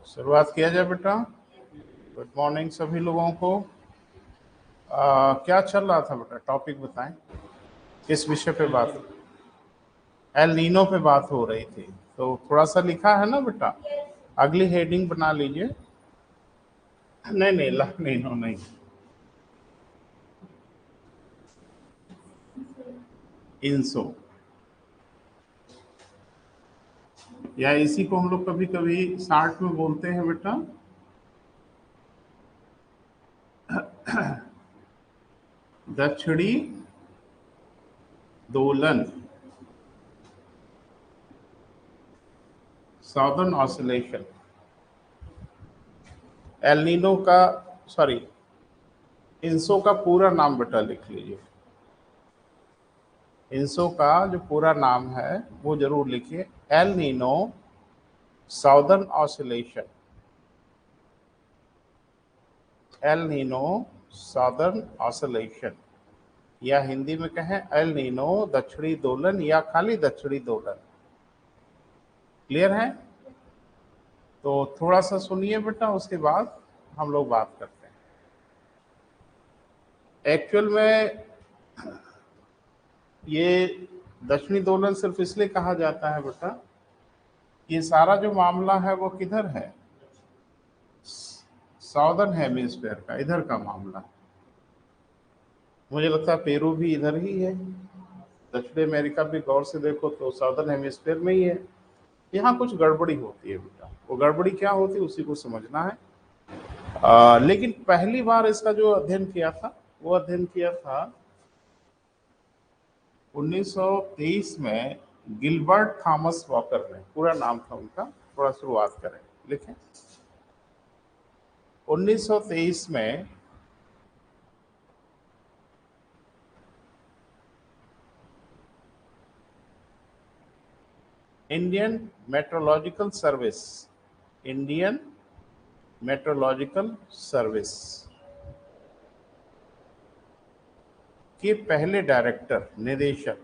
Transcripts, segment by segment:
शुरुआत किया जाए बेटा। गुड मॉर्निंग सभी लोगों को। क्या चल रहा था बेटा, टॉपिक बताएं, किस विषय पे बात? एल नीनो पे बात हो रही थी, तो थोड़ा सा लिखा है ना बेटा, अगली हेडिंग बना लीजिए। नहीं नहीं, ला नीनो नहीं, इंसो, या इसी को हम लोग कभी कभी शार्ट में बोलते हैं बेटा दक्षिणी दोलन, साउदर्न ऑसिलेशन। एल नीनो का, सॉरी, इंसो का पूरा नाम बेटा लिख लीजिए। इंसो का जो पूरा नाम है वो जरूर लिखिए, El Nino southern oscillation. El Nino southern oscillation, या हिंदी में कहें एल नीनो दक्षिणी दोलन, या खाली दक्षिणी दोलन। क्लियर है? तो थोड़ा सा सुनिए बेटा, उसके बाद हम लोग बात करते हैं। एक्चुअल में ये दक्षिणी दोलन सिर्फ इसलिए कहा जाता है बेटा, ये सारा जो मामला है वो किधर है, साउदर्न हेमिस्फीयर का, इधर का मामला। मुझे लगता है पेरू भी इधर ही है, दक्षिण अमेरिका भी गौर से देखो तो साउदर्न हेमिस्फीयर में ही है। यहाँ कुछ गड़बड़ी होती है बेटा, वो गड़बड़ी क्या होती है उसी को समझना है। लेकिन पहली बार इसका जो अध्ययन किया था वो अध्ययन किया था 1923 में गिलबर्ट थॉमस वॉकर ने, पूरा नाम था उनका, थोड़ा शुरुआत करें, लिखें। 1923 में Indian meteorological service, Indian meteorological service के पहले डायरेक्टर, निदेशक,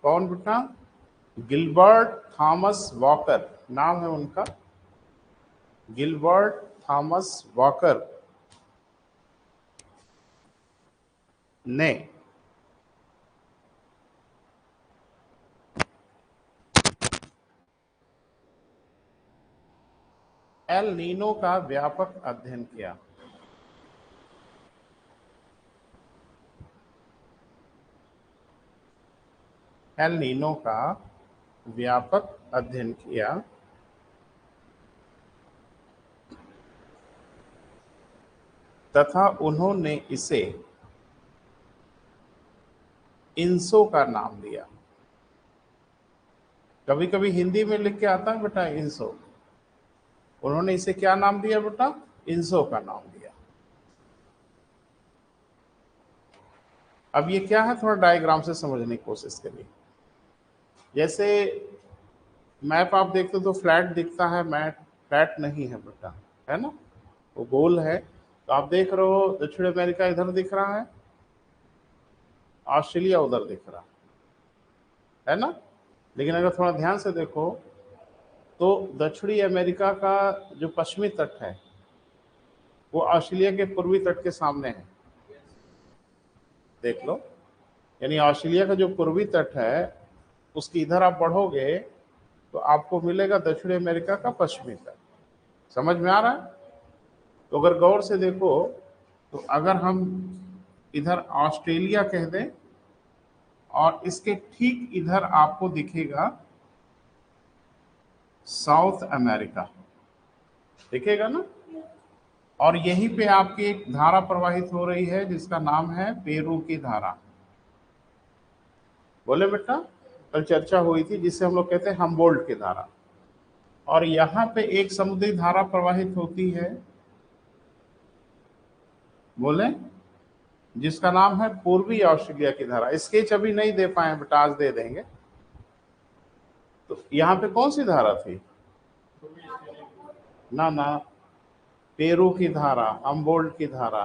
कौन बेटा? गिलबर्ट थॉमस वॉकर नाम है उनका, गिलबर्ट थॉमस वॉकर ने एल नीनो का व्यापक अध्ययन किया। एल नीनो का व्यापक अध्ययन किया तथा उन्होंने इसे इंसो का नाम दिया। कभी कभी हिंदी में लिख के आता है बेटा इंसो, उन्होंने इसे क्या नाम दिया बेटा? इंसो का नाम दिया। अब ये क्या है, थोड़ा डायग्राम से समझने की कोशिश करिए। जैसे मैप आप देखते हो तो फ्लैट दिखता है, मैप फ्लैट नहीं है बेटा, है ना, वो गोल है। तो आप देख रहे हो दक्षिण अमेरिका इधर दिख रहा है, ऑस्ट्रेलिया उधर दिख रहा है ना। लेकिन अगर थोड़ा ध्यान से देखो तो दक्षिणी अमेरिका का जो पश्चिमी तट है वो ऑस्ट्रेलिया के पूर्वी तट के सामने है, देख लो। यानी ऑस्ट्रेलिया का जो पूर्वी तट है उसकी इधर आप बढ़ोगे तो आपको मिलेगा दक्षिण अमेरिका का पश्चिमी तट। समझ में आ रहा है? तो अगर गौर से देखो तो अगर हम इधर ऑस्ट्रेलिया कह दें और इसके ठीक इधर आपको दिखेगा साउथ अमेरिका, दिखेगा ना। और यहीं पे आपकी एक धारा प्रवाहित हो रही है जिसका नाम है पेरू की धारा। बोले बेटा, कल चर्चा हुई थी जिसे हम लोग कहते हैं हम्बोल्ट की धारा। और यहाँ पे एक समुद्री धारा प्रवाहित होती है, बोले, जिसका नाम है पूर्वी ऑस्ट्रेलिया की धारा। स्केच अभी नहीं दे पाए बेटा, आज दे देंगे। तो यहाँ पे कौन सी धारा थी? ना ना, पेरू की धारा, हम्बोल्ट की धारा,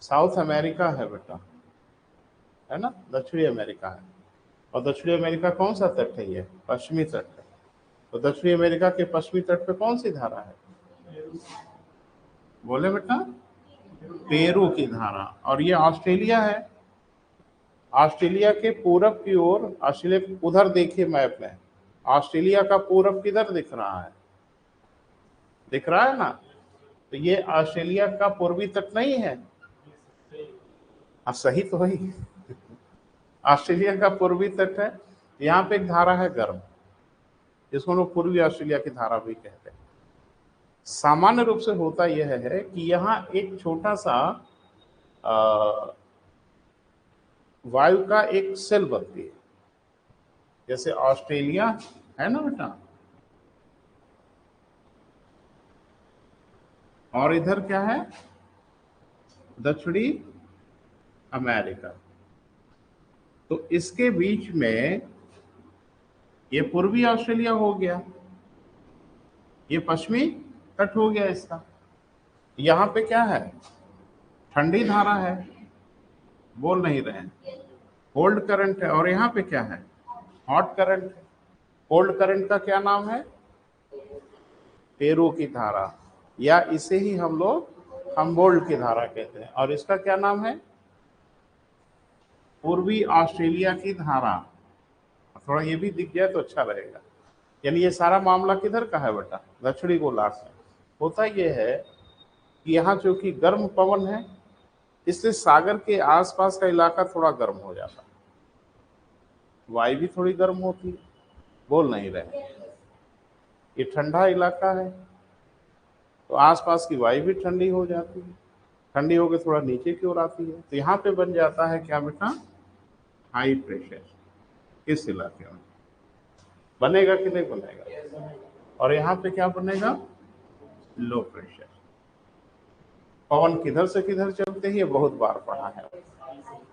साउथ अमेरिका है बेटा, है ना, दक्षिणी अमेरिका है। और दक्षिणी अमेरिका कौन सा तट है? ये पश्चिमी तट है। तो दक्षिणी अमेरिका के पश्चिमी तट पे कौन सी धारा है? बोले बेटा, पेरू की धारा। और ये ऑस्ट्रेलिया है। ऑस्ट्रेलिया के पूरब की ओर, ऑस्ट्रेलिया उधर देखिए मैप में, ऑस्ट्रेलिया का पूरब किधर दिख रहा है? दिख रहा है ना? तो ये ऑस्ट्रेलिया का पूर्वी तट नहीं है? सही तो वही ऑस्ट्रेलिया का पूर्वी तट है। यहाँ पे एक धारा है गर्म, जिसको लोग पूर्वी ऑस्ट्रेलिया की धारा भी कहते हैं। सामान्य रूप से होता यह है कि यहाँ एक छोटा सा वायु का एक सेल बनती है, जैसे ऑस्ट्रेलिया है ना बेटा, और इधर क्या है? दक्षिणी अमेरिका। तो इसके बीच में ये पूर्वी ऑस्ट्रेलिया हो गया, ये पश्चिमी तट हो गया इसका। यहाँ पे क्या है? ठंडी धारा है, बोल नहीं रहे हैं, कोल्ड करंट है। और यहाँ पे क्या है? हॉट करंट है। कोल्ड करंट का क्या नाम है? पेरू की धारा, या इसे ही हम लोग हम्बोल्ट की धारा कहते हैं। और इसका क्या नाम है? पूर्वी ऑस्ट्रेलिया की धारा। थोड़ा ये भी दिख जाए तो अच्छा रहेगा। यानी ये सारा मामला किधर का है बेटा? दक्षिणी गोलार्ध में। होता ये है कि यहाँ चूंकि गर्म पवन है, इससे सागर के आसपास का इलाका थोड़ा गर्म हो जाता है, वायु भी थोड़ी गर्म होती है, बोल नहीं रहे। ये ठंडा इलाका है, तो आसपास की वायु भी ठंडी हो जाती है, ठंडी होकर थोड़ा नीचे की ओर आती है। तो यहाँ पे बन जाता है क्या बेटा? High pressure. इस इलाके में बनेगा कि नहीं बनेगा? और यहाँ पे क्या बनेगा? Low pressure. पवन किधर से किधर चलते हैं ये बहुत बार पढ़ा है,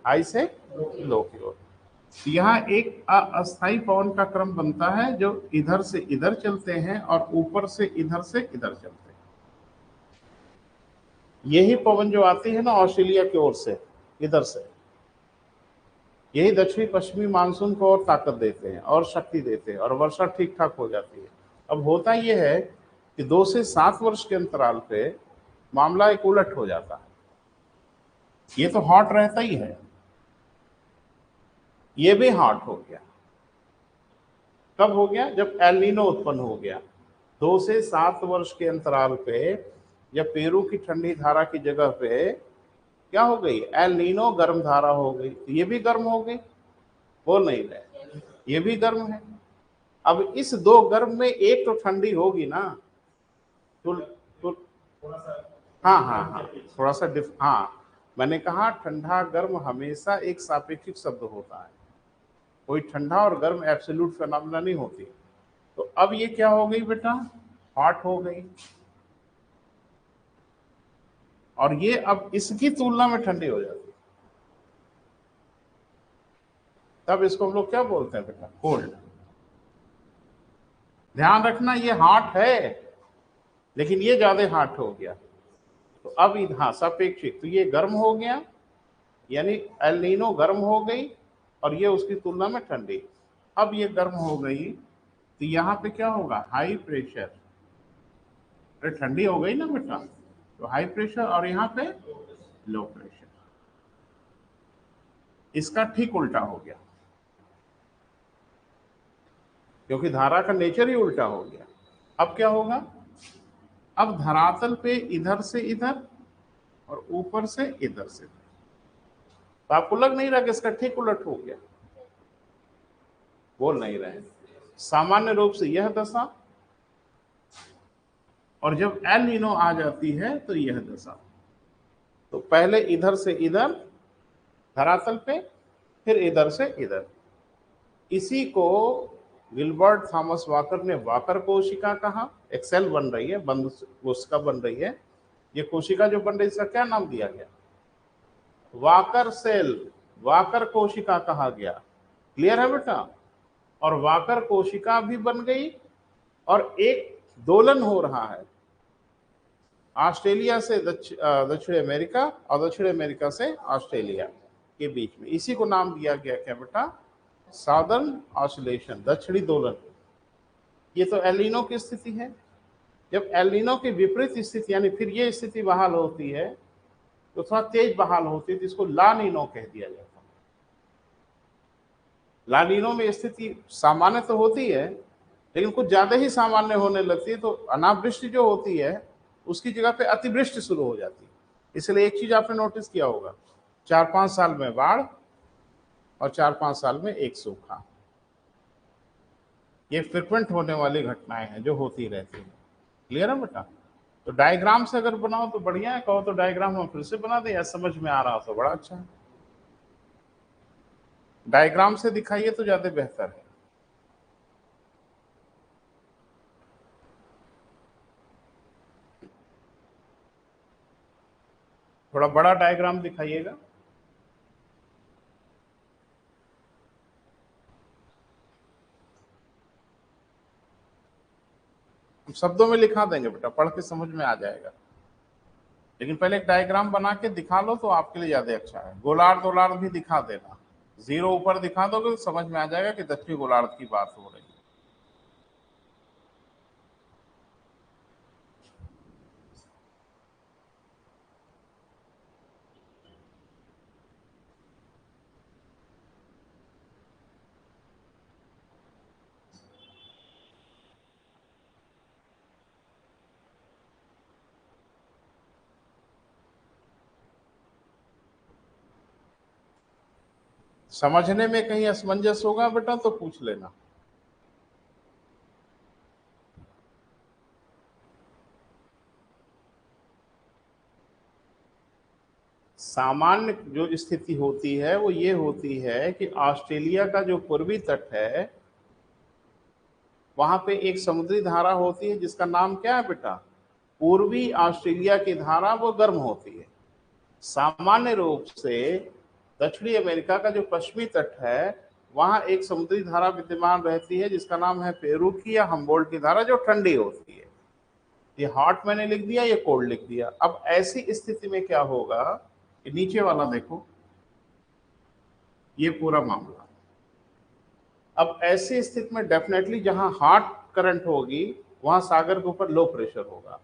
हाई से लो की ओर। यहाँ एक अस्थायी पवन का क्रम बनता है जो इधर से इधर चलते हैं और ऊपर से इधर चलते हैं। यही पवन जो आती है ना ऑस्ट्रेलिया की ओर से, इधर से, यही दक्षिणी पश्चिमी मानसून को और ताकत देते हैं और शक्ति देते हैं और वर्षा ठीक ठाक हो जाती है। अब होता यह है कि 2 से 7 वर्ष के अंतराल पे मामला एक उलट हो जाता है। ये तो हॉट रहता ही है, ये भी हॉट हो गया। कब हो गया? जब एल नीनो उत्पन्न हो गया। 2 से 7 वर्ष के अंतराल पे जब पेरू की ठंडी धारा की जगह पे क्या हो गई? एल नीनो गर्म धारा हो गई। तो ये भी गर्म हो गई, बोल नहीं रहे, ये भी गर्म है। अब इस 2 गर्म में एक तो ठंडी होगी ना, तो हाँ हाँ हाँ, थोड़ा सा हाँ, मैंने कहा ठंडा गर्म हमेशा एक सापेक्षिक शब्द होता है, कोई ठंडा और गर्म एब्सोल्यूट फिनोमेना नहीं होती। तो अब ये क्या हो गई बेटा? हॉट हो गई, और ये अब इसकी तुलना में ठंडी हो जाती है। तब इसको हम लोग क्या बोलते हैं बेटा? कोल्ड। ध्यान रखना, ये हॉट है लेकिन ये ज्यादा हॉट हो गया। तो अब हाँ, सापेक्षिक, तो ये गर्म हो गया, यानी एल नीनो गर्म हो गई और ये उसकी तुलना में ठंडी। अब ये गर्म हो गई तो यहाँ पे क्या होगा? High pressure. अरे ठंडी हो गई ना बेटा, तो हाई प्रेशर, और यहाँ पे लो प्रेशर। इसका ठीक उल्टा हो गया, क्योंकि धारा का नेचर ही उल्टा हो गया। अब क्या होगा? अब धरातल पे इधर से इधर और ऊपर से इधर से, तो आपको लग नहीं रहा कि इसका ठीक उलट हो गया? बोल नहीं रहे। सामान्य रूप से यह दशा, और जब एल नीनो आ जाती है तो यह दशा। तो पहले इधर से इधर धरातल पे, फिर इधर से इधर। इसी को गिलबर्ट थॉमस वाकर ने वाकर कोशिका कहा। एक सेल बन रही है, बंद कोशिका बन रही है। ये कोशिका जो बन रही है इसका क्या नाम दिया गया? वाकर सेल, वाकर कोशिका कहा गया। क्लियर है बेटा? और वाकर कोशिका भी बन गई और एक दोलन हो रहा है। ऑस्ट्रेलिया से दक्षिण अमेरिका और दक्षिण अमेरिका से ऑस्ट्रेलिया के बीच में, इसी को नाम दिया गया क्या बेटा, साउदर्न ऑसिलेशन, दक्षिणी दोलन। ये तो एलिनो की स्थिति है। जब एलिनो की विपरीत स्थिति यानी फिर ये स्थिति बहाल होती है तो थोड़ा तेज बहाल होती है, तो इसको लानिनो कह दिया जाता है। लानिनो में स्थिति सामान्य तो होती है लेकिन कुछ ज्यादा ही सामान्य होने लगती है, तो अनावृष्टि जो होती है उसकी जगह पे अतिवृष्टि शुरू हो जाती है। इसलिए एक चीज आपने नोटिस किया होगा, 4-5 साल में बाढ़ और 4-5 साल में एक सूखा, ये फ्रिक्वेंट होने वाली घटनाएं हैं जो होती रहती है। क्लियर है बेटा? तो डायग्राम से अगर बनाओ तो बढ़िया है, कहो तो डायग्राम हम फिर से बना दें, या समझ में आ रहा हो तो बड़ा अच्छा है। डायग्राम से दिखाइए तो ज्यादा बेहतर है। थोड़ा बड़ा डायग्राम दिखाइएगा। शब्दों में लिखा देंगे बेटा, पढ़ के समझ में आ जाएगा, लेकिन पहले एक डायग्राम बना के दिखा लो तो आपके लिए ज्यादा अच्छा है। गोलार्ध गोलार्ध भी दिखा देना, जीरो ऊपर दिखा दोगे तो समझ में आ जाएगा कि दक्षिणी गोलार्ध की बात हो रही है। समझने में कहीं असमंजस होगा बेटा तो पूछ लेना। सामान्य जो स्थिति होती है वो ये होती है कि ऑस्ट्रेलिया का जो पूर्वी तट है वहां पे एक समुद्री धारा होती है जिसका नाम क्या है बेटा, पूर्वी ऑस्ट्रेलिया की धारा, वो गर्म होती है। सामान्य रूप से दक्षिणी अमेरिका का जो पश्चिमी तट है वहां एक समुद्री धारा विद्यमान रहती है जिसका नाम है पेरू की या हम्बोल्ट की धारा, जो ठंडी होती है। ये हॉट मैंने लिख दिया, ये कोल्ड लिख दिया। अब ऐसी स्थिति में क्या होगा कि नीचे वाला देखो, ये पूरा मामला। अब ऐसी स्थिति में डेफिनेटली जहां हॉट करंट होगी वहां सागर के ऊपर लो प्रेशर होगा,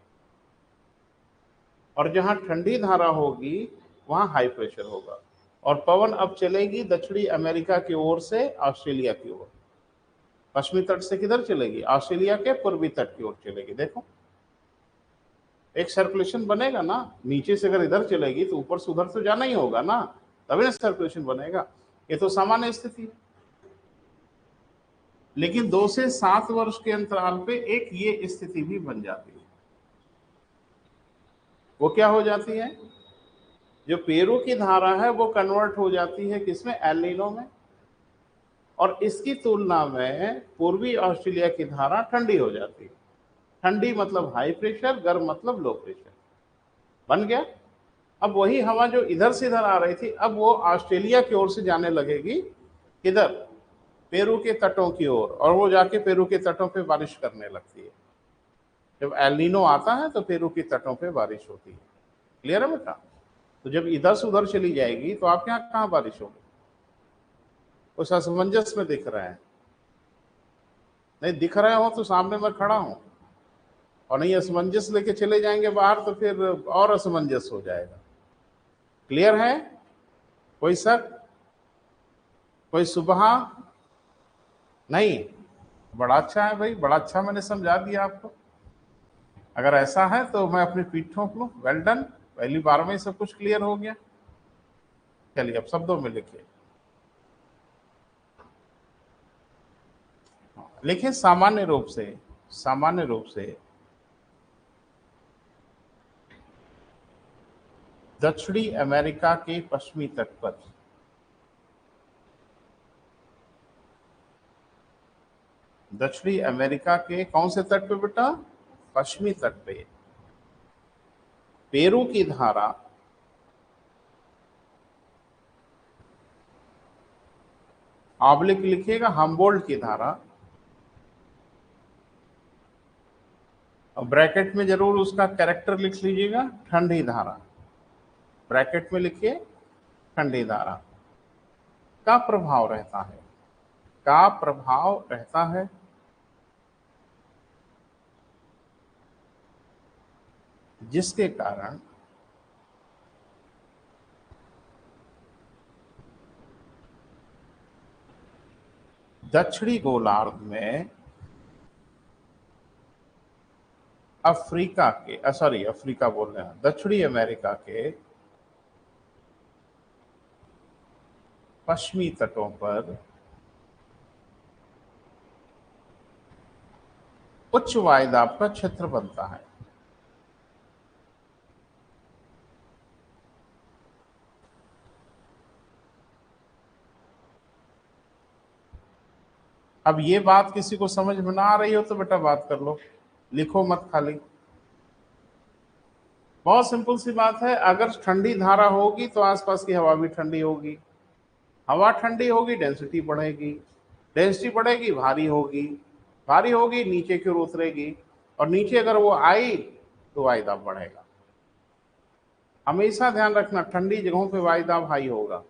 और जहां ठंडी धारा होगी वहां हाई प्रेशर होगा। और पवन अब चलेगी दक्षिणी अमेरिका की ओर से ऑस्ट्रेलिया की ओर। पश्चिमी तट से किधर चलेगी, ऑस्ट्रेलिया के पूर्वी तट की ओर चलेगी। देखो एक सर्कुलेशन बनेगा ना, नीचे से अगर इधर चलेगी तो ऊपर से उधर तो जाना ही होगा ना, तभी ना सर्कुलेशन बनेगा। ये तो सामान्य स्थिति है। लेकिन 2 से 7 वर्ष के अंतराल पे एक ये स्थिति भी बन जाती है। वो क्या हो जाती है, जो पेरू की धारा है वो कन्वर्ट हो जाती है किसमें, एल नीनो में, और इसकी तुलना में पूर्वी ऑस्ट्रेलिया की धारा ठंडी हो जाती है। ठंडी मतलब हाई प्रेशर, गर्म मतलब लो प्रेशर। बन गया। अब वही हवा जो इधर से इधर आ रही थी अब वो ऑस्ट्रेलिया की ओर से जाने लगेगी, किधर, पेरू के तटों की ओर, और वो जाके पेरू के तटों पे बारिश करने लगती है। जब एलिनो आता है तो पेरू के तटों पे बारिश होती है। क्लियर है बेटा? तो जब इधर से उधर चली जाएगी तो आपके यहाँ कहाँ बारिश होगी? उस असमंजस में दिख रहा है, नहीं दिख रहे हो तो सामने मैं खड़ा हूं, और नहीं असमंजस लेके चले जाएंगे बाहर तो फिर और असमंजस हो जाएगा। क्लियर है? कोई शक, कोई सुबह? नहीं? बड़ा अच्छा है भाई, बड़ा अच्छा मैंने समझा दिया आपको। अगर ऐसा है तो मैं अपनी पीठ ठोक लूं, वेल डन, पहली बार में ही सब कुछ क्लियर हो गया। चलिए अब शब्दों में लिखिए, लिखिए सामान्य रूप से, सामान्य रूप से दक्षिणी अमेरिका के पश्चिमी तट पर, दक्षिणी अमेरिका के कौन से तट पे बेटा, पश्चिमी तट पे पेरू की धारा ऑब्लिक लिखिएगा, हम्बोल्ट की धारा, और ब्रैकेट में जरूर उसका कैरेक्टर लिख लीजिएगा, ठंडी धारा। ब्रैकेट में लिखिए ठंडी धारा का प्रभाव रहता है, का प्रभाव रहता है जिसके कारण दक्षिणी गोलार्ध में अफ्रीका बोल रहे हैं, दक्षिणी अमेरिका के पश्चिमी तटों पर उच्च वायुदाब का क्षेत्र बनता है। अब ये बात किसी को समझ में ना आ रही हो तो बेटा बात कर लो, लिखो मत खाली। बहुत सिंपल सी बात है, अगर ठंडी धारा होगी तो आसपास की हवा भी ठंडी होगी, हवा ठंडी होगी डेंसिटी बढ़ेगी, डेंसिटी बढ़ेगी भारी होगी, भारी होगी नीचे की ओर उतरेगी, और नीचे अगर वो आई तो वायुदाब बढ़ेगा। हमेशा ध्यान रखना, ठंडी जगहों पे वायुदाब हाई होगा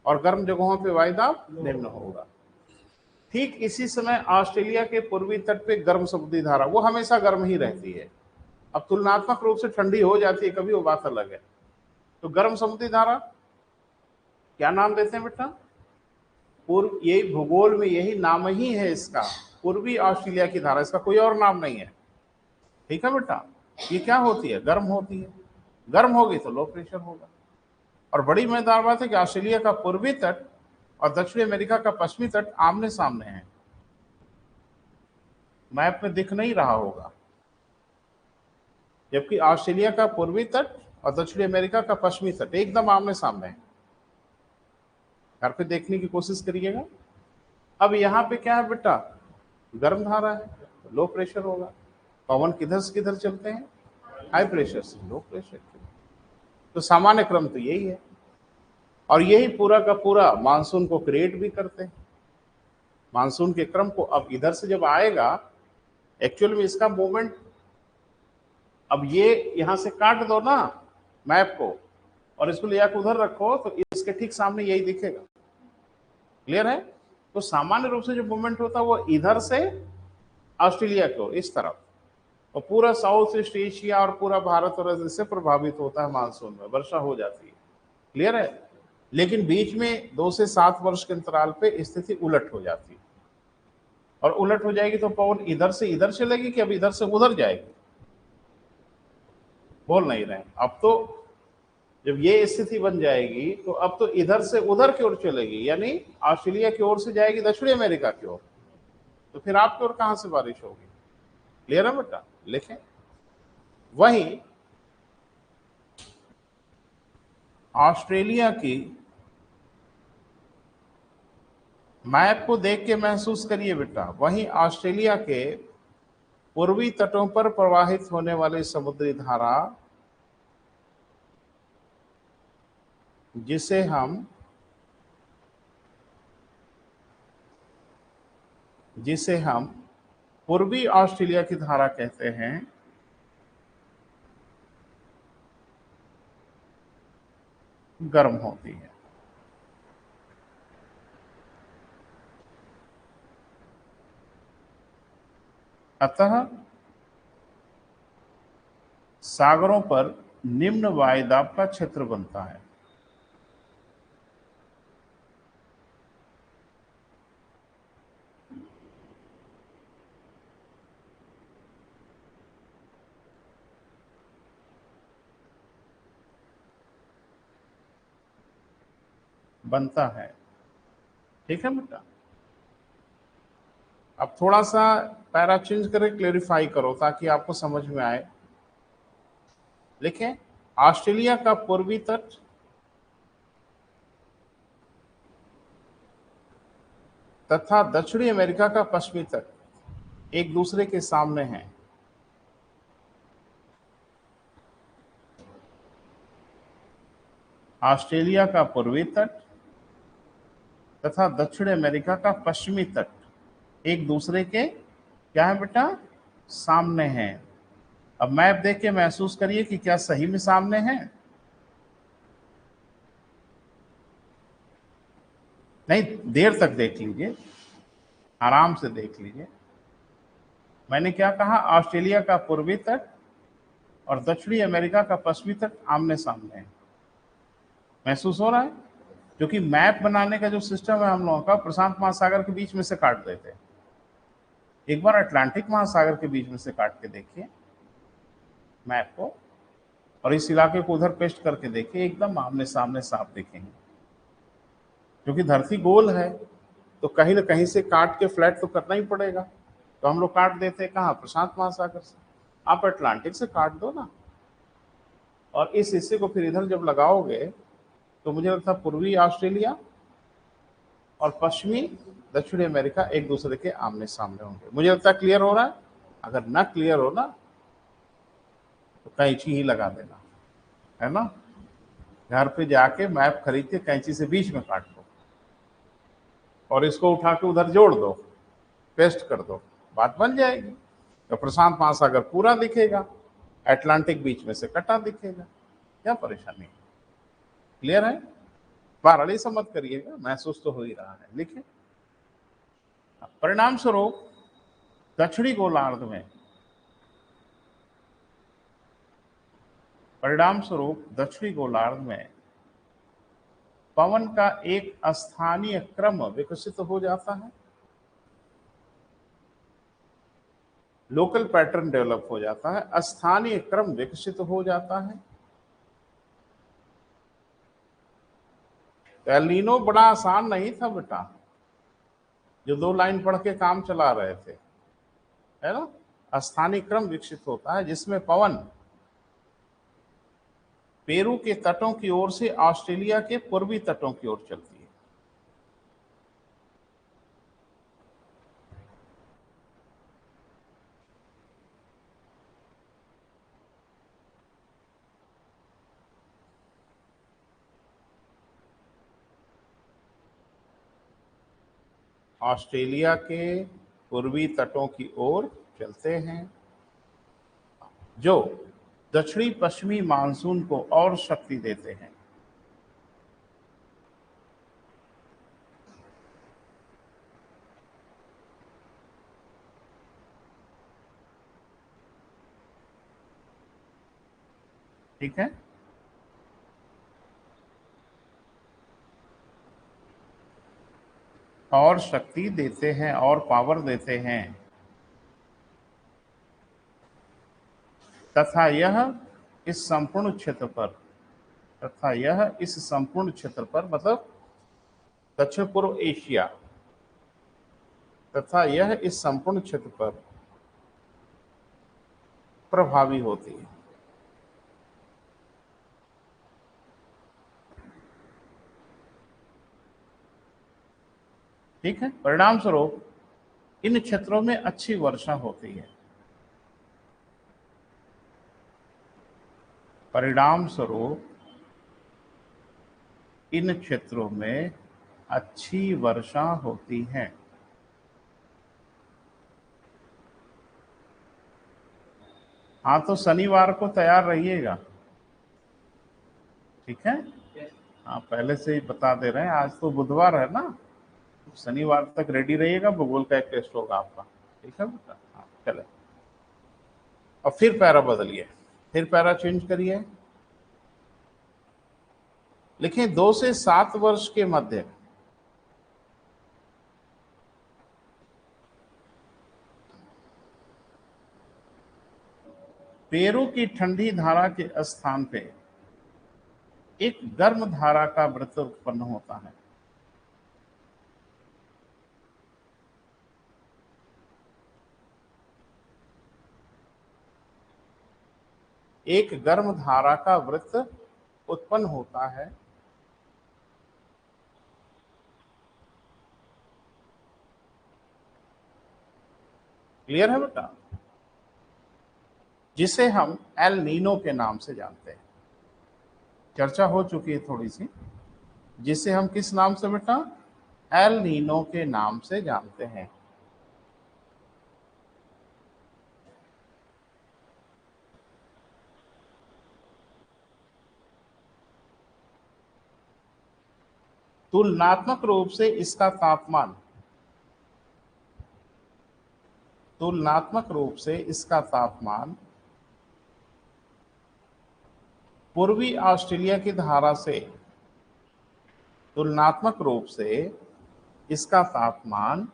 और गर्म जगहों पे वायुदाब निम्न होगा। ठीक इसी समय ऑस्ट्रेलिया के पूर्वी तट पे गर्म समुद्री धारा, वो हमेशा गर्म ही रहती है। अब तुलनात्मक रूप से ठंडी हो जाती है कभी, वो बात अलग है। तो गर्म समुद्री धारा क्या नाम देते हैं बेटा? पूर्व, यही भूगोल में यही नाम ही है इसका, पूर्वी ऑस्ट्रेलिया की धारा, इसका कोई और नाम नहीं है। ठीक है बेटा, ये क्या होती है? गर्म होती है। गर्म होगी तो लो प्रेशर होगा। और बड़ी मजेदार बात है कि ऑस्ट्रेलिया का पूर्वी तट और दक्षिणी अमेरिका का पश्चिमी तट आमने सामने है। मैप में दिख नहीं रहा होगा, जबकि ऑस्ट्रेलिया का पूर्वी तट और दक्षिणी अमेरिका का पश्चिमी तट एकदम आमने सामने है। घर पे देखने की कोशिश करिएगा। अब यहाँ पे क्या है बेटा? गर्म धारा है तो लो प्रेशर होगा। पवन किधर से किधर चलते हैं? हाई प्रेशर से लो प्रेशर। तो सामान्य क्रम तो यही है, और यही पूरा का पूरा मानसून को क्रिएट भी करते हैं। मानसून के क्रम को अब इधर से जब आएगा, एक्चुअल में इसका मूवमेंट, अब ये यहां से काट दो ना मैप को और इसको ले जाकर उधर रखो तो इसके ठीक सामने यही दिखेगा। क्लियर है? तो सामान्य रूप से जो मूवमेंट होता है वो इधर से ऑस्ट्रेलिया को इस तरफ, और पूरा साउथ ईस्ट एशिया और पूरा भारत और इससे प्रभावित होता है। मानसून में वर्षा हो जाती है। क्लियर है? लेकिन बीच में 2 से 7 वर्ष के अंतराल पे स्थिति उलट हो जाती है, और उलट हो जाएगी तो पवन इधर से इधर चलेगी कि अब इधर से उधर जाएगी? बोल नहीं रहे। अब तो जब ये स्थिति बन जाएगी तो अब तो इधर से उधर की ओर चलेगी, यानी ऑस्ट्रेलिया की ओर से जाएगी दक्षिणी अमेरिका की ओर। तो फिर आपकी ओर कहां से बारिश होगी? क्लियर है बेटा? लिखें। वहीं ऑस्ट्रेलिया की मैप को देख के महसूस करिए बेटा, वहीं ऑस्ट्रेलिया के पूर्वी तटों पर प्रवाहित होने वाली समुद्री धारा, जिसे हम पूर्वी ऑस्ट्रेलिया की धारा कहते हैं, गर्म होती है। अतः सागरों पर निम्न वायुदाब का क्षेत्र बनता है। ठीक है बेटा? अब थोड़ा सा पैरा चेंज करके क्लेरिफाई करो ताकि आपको समझ में आए। लिखें, ऑस्ट्रेलिया का पूर्वी तट तथा दक्षिणी अमेरिका का पश्चिमी तट एक दूसरे के सामने हैं। ऑस्ट्रेलिया का पूर्वी तट तथा दक्षिण अमेरिका का पश्चिमी तट एक दूसरे के क्या है बेटा? सामने हैं। अब मैप देख के महसूस करिए कि क्या सही में सामने है। नहीं, देर तक देख लीजिए, आराम से देख लीजिए। मैंने क्या कहा, ऑस्ट्रेलिया का पूर्वी तट और दक्षिणी अमेरिका का पश्चिमी तट आमने सामने है। महसूस हो रहा है? क्योंकि मैप बनाने का जो सिस्टम है हम लोगों का, प्रशांत महासागर के बीच में से काट देते हैं। एक बार अटलांटिक महासागर के बीच में से काट के देखिए मैप को, और इस इलाके को उधर पेस्ट करके देखिए, एकदम आमने सामने साफ दिखेंगे। क्योंकि धरती गोल है तो कहीं ना कहीं से काट के फ्लैट तो करना ही पड़ेगा। तो हम लोग काट देते हैं कहाँ, प्रशांत महासागर से। आप अटलांटिक से काट दो ना, और इस हिस्से को फिर इधर जब लगाओगे तो मुझे लगता है पूर्वी ऑस्ट्रेलिया और पश्चिमी दक्षिणी अमेरिका एक दूसरे के आमने सामने होंगे। मुझे लगता है क्लियर हो रहा है। अगर ना क्लियर हो ना तो कैंची ही लगा देना, है ना। घर पे जाके मैप खरीद के कैंची से बीच में काट दो और इसको उठा के उधर जोड़ दो, पेस्ट कर दो, बात बन जाएगी। तो प्रशांत महासागर पूरा दिखेगा, अटलांटिक बीच में से कटा दिखेगा। क्या परेशानी है? क्लियर है? बारड़ी से मत करिएगा, महसूस तो हो ही रहा है। लिखिए, परिणाम स्वरूप दक्षिणी गोलार्ध में, परिणाम स्वरूप दक्षिणी गोलार्ध में पवन का एक स्थानीय क्रम विकसित हो जाता है, लोकल पैटर्न डेवलप हो जाता है, स्थानीय क्रम विकसित हो जाता है। एल नीनो बड़ा आसान नहीं था बेटा, जो 2 लाइन पढ़ के काम चला रहे थे, है ना। स्थानीय क्रम विकसित होता है जिसमें पवन पेरू के तटों की ओर से ऑस्ट्रेलिया के पूर्वी तटों की ओर चलती है। ऑस्ट्रेलिया के पूर्वी तटों की ओर चलते हैं, जो दक्षिणी पश्चिमी मानसून को और शक्ति देते हैं। ठीक है, और शक्ति देते हैं और पावर देते हैं, तथा यह इस संपूर्ण क्षेत्र पर, तथा यह इस संपूर्ण क्षेत्र पर मतलब दक्षिण पूर्व एशिया, तथा यह इस संपूर्ण क्षेत्र पर प्रभावी होती है। ठीक है, परिणाम स्वरूप इन क्षेत्रों में अच्छी वर्षा होती है। परिणाम स्वरूप इन क्षेत्रों में अच्छी वर्षा होती है। हाँ, तो शनिवार को तैयार रहिएगा, ठीक है। हाँ, पहले से ही बता दे रहे हैं, आज तो बुधवार है ना, शनिवार तक रेडी रहिएगा, भूगोल का एक टेस्ट होगा आपका, ठीक है बेटा। हाँ, चले। और फिर पैरा बदलिए, फिर पैरा चेंज करिए। लिखिए 2 से 7 वर्ष के मध्य पेरू की ठंडी धारा के स्थान पे एक गर्म धारा का वृत्त उत्पन्न होता है। एक गर्म धारा का वृत्त उत्पन्न होता है, क्लियर है बेटा, जिसे हम एल नीनो के नाम से जानते हैं। चर्चा हो चुकी है थोड़ी सी, जिसे हम किस नाम से बेटा, एल नीनो के नाम से जानते हैं। तुलनात्मक रूप से इसका तापमान, तुलनात्मक रूप से इसका तापमान पूर्वी ऑस्ट्रेलिया की धारा से, तुलनात्मक रूप से इसका तापमान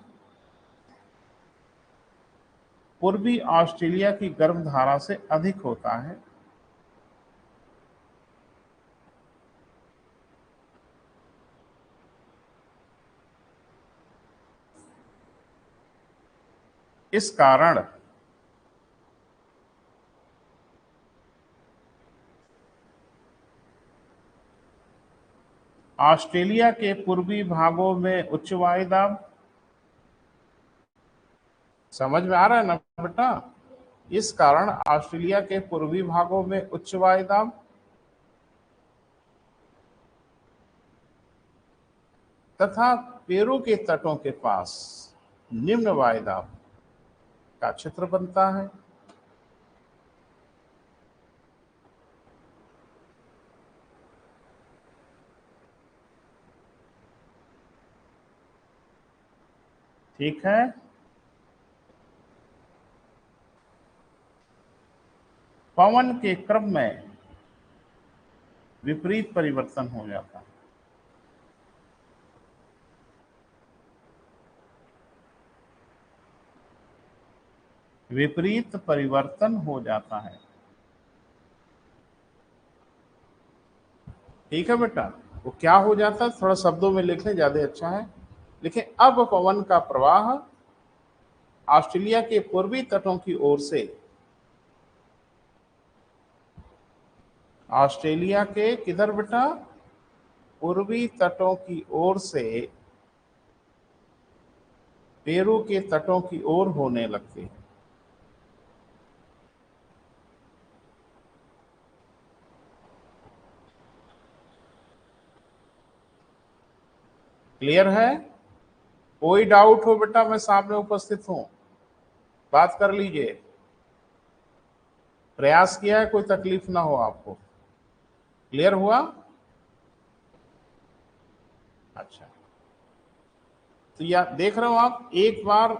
पूर्वी ऑस्ट्रेलिया की गर्मधारा से अधिक होता है। इस कारण ऑस्ट्रेलिया के पूर्वी भागों में उच्च वायुदाब, समझ में आ रहा है ना बेटा? इस कारण ऑस्ट्रेलिया के पूर्वी भागों में उच्च वायुदाब तथा पेरू के तटों के पास निम्न वायुदाब का क्षेत्र बनता है। ठीक है, पवन के क्रम में विपरीत परिवर्तन हो जाता है। विपरीत परिवर्तन हो जाता है। ठीक है बेटा, वो क्या हो जाता है थोड़ा शब्दों में लिख लें, ज्यादा अच्छा है। लिखें, अब पवन का प्रवाह ऑस्ट्रेलिया के पूर्वी तटों की ओर से, ऑस्ट्रेलिया के किधर बेटा? पूर्वी तटों की ओर से पेरू के तटों की ओर होने लगती है। क्लियर है? कोई डाउट हो बेटा, मैं सामने उपस्थित हूं, बात कर लीजिए। प्रयास किया है, कोई तकलीफ ना हो आपको। क्लियर हुआ? अच्छा, तो या देख रहे हो आप, एक बार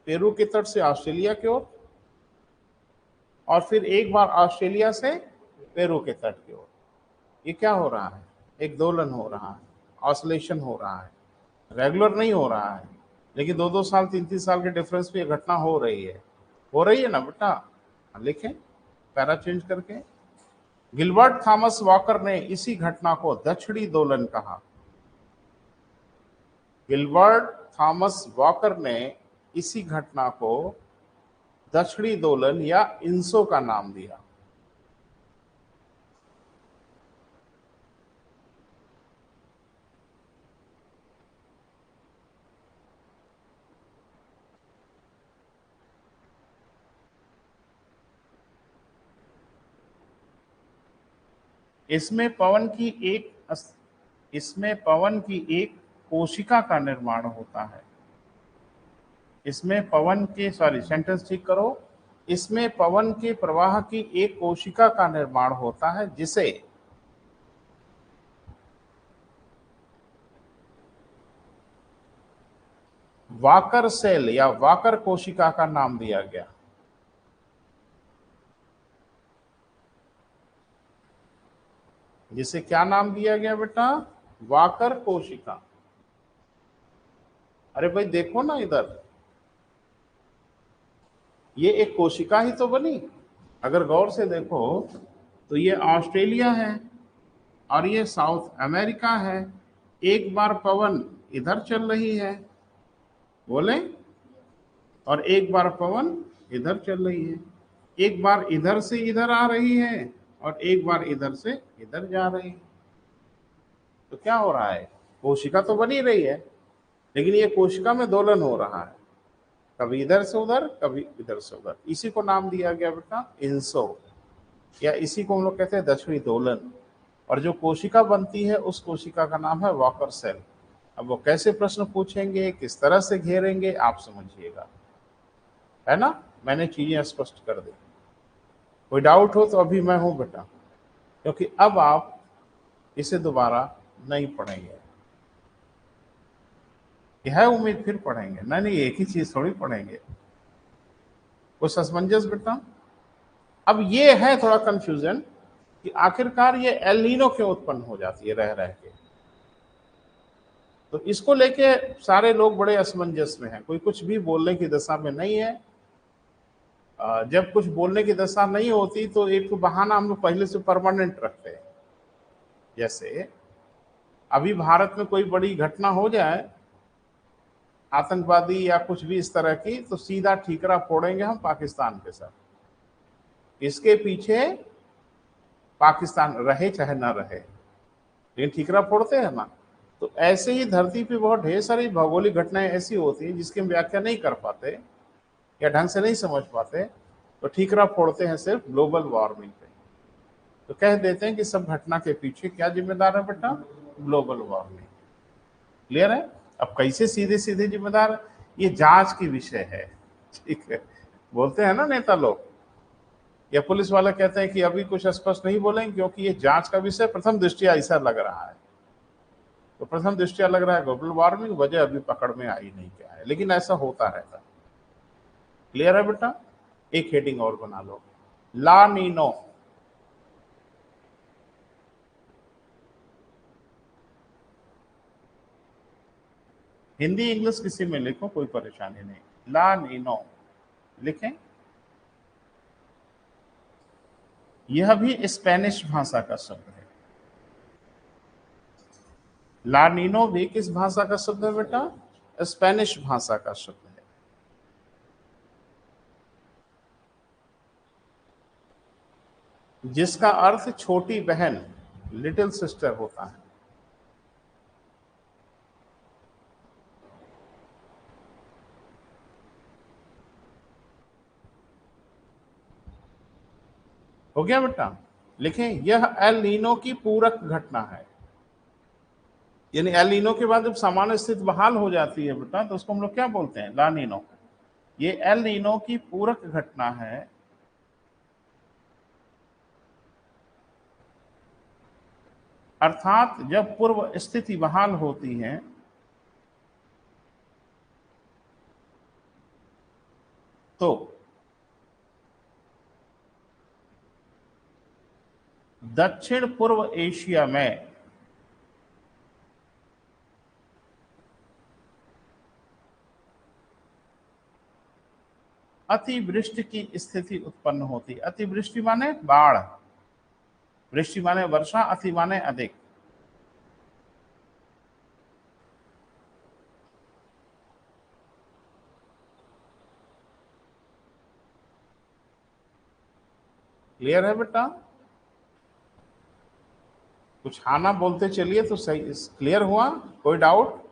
पेरू के तट से ऑस्ट्रेलिया की ओर और फिर एक बार ऑस्ट्रेलिया से पेरू के तट की ओर। ये क्या हो रहा है? एक दोलन हो रहा है, ऑसिलेशन हो रहा है। रेगुलर नहीं हो रहा है, लेकिन 2-2 साल 3-3 साल के डिफरेंस पे ये घटना हो रही है। हो रही है ना बेटा? लिखें पैरा चेंज करके। गिलबर्ट थॉमस वॉकर ने इसी घटना को दक्षिणी दोलन कहा। गिलबर्ट थॉमस वॉकर ने इसी घटना को दक्षिणी दोलन या इंसो का नाम दिया। इसमें पवन की एक कोशिका का निर्माण होता है। इसमें पवन के, सॉरी सेंटेंस ठीक करो, इसमें पवन के प्रवाह की एक कोशिका का निर्माण होता है जिसे वाकर सेल या वाकर कोशिका का नाम दिया गया। जिसे क्या नाम दिया गया बेटा? वाकर कोशिका। अरे भाई देखो ना इधर, ये एक कोशिका ही तो बनी। अगर गौर से देखो तो ये ऑस्ट्रेलिया है और ये साउथ अमेरिका है। एक बार पवन इधर चल रही है, बोले, और एक बार पवन इधर चल रही है। एक बार इधर से इधर आ रही है और एक बार इधर से इधर जा रही है। तो क्या हो रहा है? कोशिका तो बनी रही है, लेकिन ये कोशिका में दोलन हो रहा है, कभी इधर से उधर कभी इधर से उधर। इसी को नाम दिया गया बेटा इंसो, या इसी को हम लोग कहते हैं दक्षिणी दोलन। और जो कोशिका बनती है उस कोशिका का नाम है वॉकर सेल। अब वो कैसे प्रश्न पूछेंगे, किस तरह से घेरेंगे, आप समझिएगा, है ना? मैंने चीजें स्पष्ट कर दी। कोई डाउट हो तो अभी मैं हूं बेटा, क्योंकि अब आप इसे दोबारा नहीं पढ़ेंगे। यह है उम्मीद, फिर पढ़ेंगे। नहीं एक ही चीज थोड़ी पढ़ेंगे, कुछ असमंजस बेटा। अब ये है थोड़ा कंफ्यूजन कि आखिरकार ये एल नीनो क्यों उत्पन्न हो जाती है रह रह के। तो इसको लेके सारे लोग बड़े असमंजस में हैं, कोई कुछ भी बोलने की दशा में नहीं है। जब कुछ बोलने की दशा नहीं होती तो एक बहाना हम लोग पहले से परमानेंट रखते हैं। जैसे अभी भारत में कोई बड़ी घटना हो जाए, आतंकवादी या कुछ भी इस तरह की, तो सीधा ठीकरा फोड़ेंगे हम पाकिस्तान के साथ। इसके पीछे पाकिस्तान रहे चाहे ना रहे, लेकिन ठीकरा फोड़ते हैं ना। तो ऐसे ही धरती पे बहुत ढेर सारी भौगोलिक घटनाएं ऐसी होती हैं जिसकी हम व्याख्या नहीं कर पाते या ढंग से नहीं समझ पाते, तो ठीकरा फोड़ते हैं सिर्फ ग्लोबल वार्मिंग पे। तो कह देते हैं कि सब घटना के पीछे क्या जिम्मेदार है बेटा, ग्लोबल वार्मिंग। क्लियर है। अब कैसे सीधे सीधे जिम्मेदार है, ये जांच की विषय है, ठीक है। बोलते हैं ना नेता लोग या पुलिस वाले कहते हैं कि अभी कुछ स्पष्ट नहीं बोलेंगे क्योंकि ये जांच का विषय प्रथम दृष्टिया ऐसा लग रहा है। तो प्रथम दृष्टिया लग रहा है ग्लोबल वार्मिंग, वजह अभी पकड़ में आई नहीं क्या है, लेकिन ऐसा होता रहता। क्लियर है बेटा। एक हेडिंग और बना लो, ला नीनो। हिंदी इंग्लिश किसी में लिखो, कोई परेशानी नहीं। ला नीनो लिखें। यह भी स्पेनिश भाषा का शब्द है। ला नीनो भी किस भाषा का शब्द है बेटा, स्पेनिश भाषा का शब्द है। जिसका अर्थ छोटी बहन, लिटिल सिस्टर होता है। हो गया बेटा। लिखें, यह एल नीनो की पूरक घटना है। यानी एल नीनो के बाद जब सामान्य स्थिति बहाल हो जाती है बेटा, तो उसको हम लोग क्या बोलते हैं, ला नीनो। ये एल नीनो की पूरक घटना है। अर्थात जब पूर्व स्थिति बहाल होती है तो दक्षिण पूर्व एशिया में अतिवृष्टि की स्थिति उत्पन्न होती। अतिवृष्टि माने बाढ़, वृष्टि माने वर्षा, अति माने अधिक। क्लियर है बेटा। कुछ आना बोलते चलिए तो सही। क्लियर हुआ, कोई डाउट,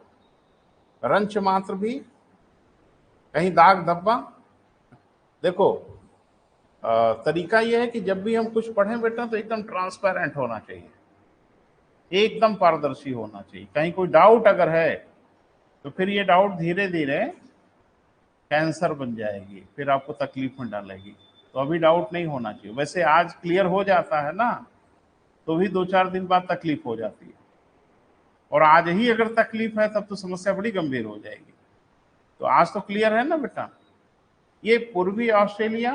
रंच मात्र भी, कहीं दाग धब्बा। देखो तरीका यह है कि जब भी हम कुछ पढ़ें बेटा तो एकदम ट्रांसपेरेंट होना चाहिए, एकदम पारदर्शी होना चाहिए। कहीं कोई डाउट अगर है तो फिर ये डाउट धीरे धीरे कैंसर बन जाएगी, फिर आपको तकलीफ में डालेगी। तो अभी डाउट नहीं होना चाहिए। वैसे आज क्लियर हो जाता है ना, तो भी 2-4 दिन बाद तकलीफ हो जाती है, और आज ही अगर तकलीफ है तब तो समस्या बड़ी गंभीर हो जाएगी। तो आज तो क्लियर है ना बेटा। ये पूर्वी ऑस्ट्रेलिया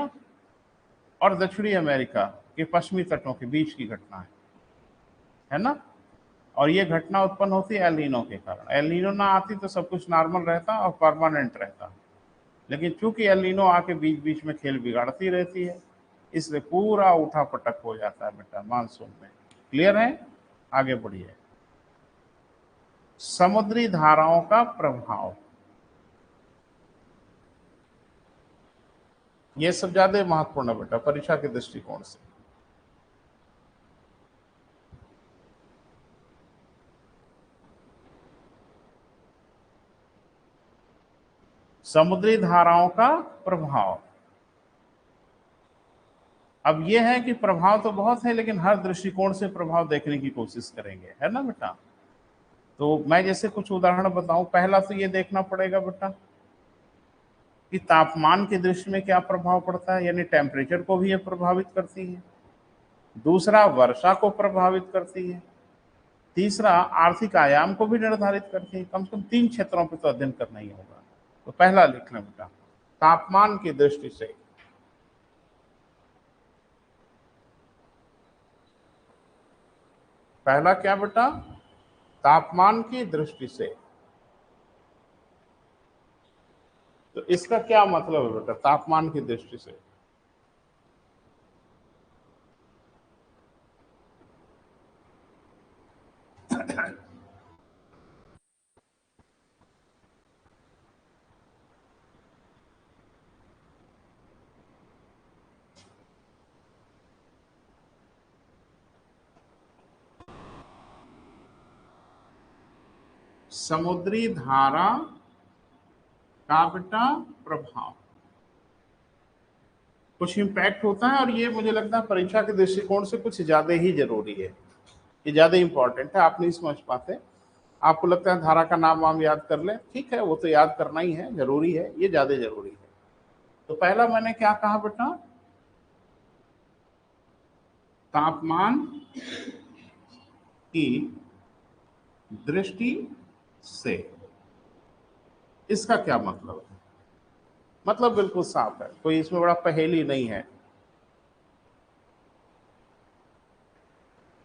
और दक्षिणी अमेरिका के पश्चिमी तटों के बीच की घटना है ना। और ये घटना उत्पन्न होती है एल नीनो के कारण। एल नीनो ना आती तो सब कुछ नॉर्मल रहता और परमानेंट रहता, लेकिन चूंकि एल नीनो आके बीच बीच में खेल बिगाड़ती रहती है, इसलिए पूरा उठा पटक हो जाता है बेटा मानसून में। क्लियर है, आगे बढ़िए। समुद्री धाराओं का प्रभाव, ये सब ज्यादा महत्वपूर्ण है बेटा परीक्षा के दृष्टिकोण से। समुद्री धाराओं का प्रभाव। अब यह है कि प्रभाव तो बहुत है, लेकिन हर दृष्टिकोण से प्रभाव देखने की कोशिश करेंगे, है ना बेटा। तो मैं जैसे कुछ उदाहरण बताऊं, पहला तो ये देखना पड़ेगा बेटा कि तापमान की दृष्टि में क्या प्रभाव पड़ता है, यानी टेम्परेचर को भी ये प्रभावित करती है। दूसरा, वर्षा को प्रभावित करती है। तीसरा आर्थिक आयाम को भी निर्धारित करती है। कम से कम 3 क्षेत्रों पे तो अध्ययन करना ही होगा। तो पहला लिख लें बेटा, तापमान की दृष्टि से। पहला क्या बेटा? तापमान की दृष्टि से। तो इसका क्या मतलब है बेटा, तापमान की दृष्टि से? समुद्री धारा का बेटा प्रभाव, कुछ इम्पैक्ट होता है। और ये मुझे लगता है परीक्षा के दृष्टिकोण से कुछ ज्यादा ही जरूरी है, ये ज्यादा इंपॉर्टेंट है। आप नहीं समझ पाते, आपको लगता है धारा का नाम वाम याद कर ले, ठीक है, वो तो याद करना ही है, जरूरी है, ये ज्यादा जरूरी है। तो पहला मैंने क्या कहा बेटा, तापमान की दृष्टि से। इसका क्या मतलब है? मतलब बिल्कुल साफ है, कोई इसमें बड़ा पहेली नहीं है।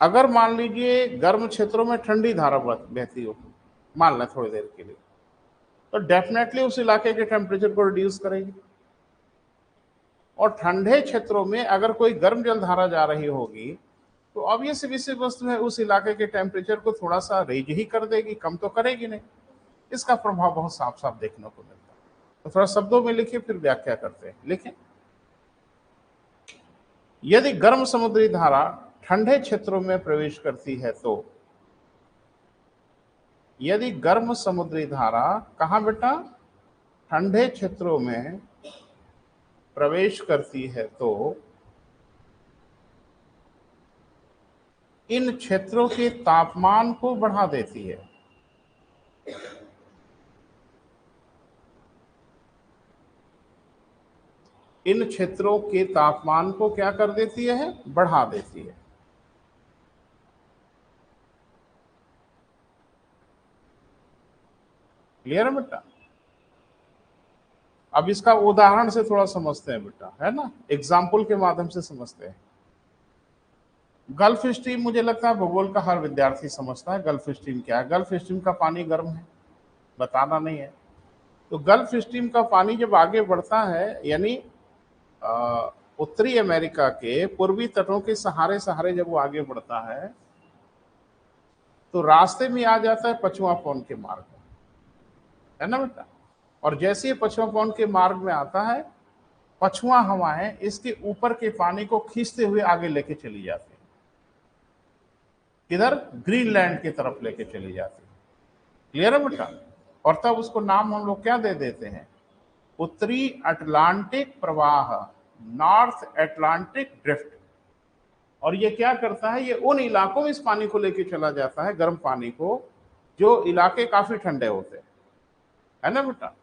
अगर मान लीजिए गर्म क्षेत्रों में ठंडी धारा बहती हो, मान लें थोड़ी देर के लिए, तो डेफिनेटली उस इलाके के टेम्परेचर को रिड्यूस करेगी। और ठंडे क्षेत्रों में अगर कोई गर्म जल धारा जा रही होगी तो ऑब्वियस विषय वस्तु है, उस इलाके के टेम्परेचर को थोड़ा सा रेज ही कर देगी, कम तो करेगी नहीं। इसका प्रभाव बहुत साफ साफ देखने को मिलता है। तो थोड़ा शब्दों में लिखिए, फिर व्याख्या करते हैं। लिखें, यदि गर्म समुद्री धारा ठंडे क्षेत्रों में प्रवेश करती है तो, यदि गर्म समुद्री धारा कहां बेटा, ठंडे क्षेत्रों में प्रवेश करती है तो इन क्षेत्रों के तापमान को बढ़ा देती है। इन क्षेत्रों के तापमान को क्या कर देती है, बढ़ा देती है। क्लियर है बेटा? अब इसका उदाहरण से थोड़ा समझते हैं बेटा, है ना, एग्जाम्पल के माध्यम से समझते हैं। गल्फ स्ट्रीम, मुझे लगता है भूगोल का हर विद्यार्थी समझता है गल्फ स्ट्रीम क्या है। गल्फ स्ट्रीम का पानी गर्म है, बताना नहीं है। तो गल्फ स्ट्रीम का पानी जब आगे बढ़ता है, यानी उत्तरी अमेरिका के पूर्वी तटों के सहारे सहारे जब वो आगे बढ़ता है तो रास्ते में आ जाता है पश्चिमा पवन के मार्ग में, है ना बेटा। और जैसे ही पश्चिमा पवन के मार्ग में आता है, पछुआ हवाएं इसके ऊपर के पानी को खींचते हुए आगे लेके चली जाती है, किधर, ग्रीनलैंड की तरफ लेके चली जाती है। क्लियर है बेटा? और तब उसको नाम हम लोग क्या दे देते हैं, उत्तरी अटलांटिक प्रवाह, नॉर्थ अटलांटिक ड्रिफ्ट। और ये क्या करता है, ये उन इलाकों में इस पानी को लेके चला जाता है, गर्म पानी को, जो इलाके काफी ठंडे होते हैं, है ना बेटा।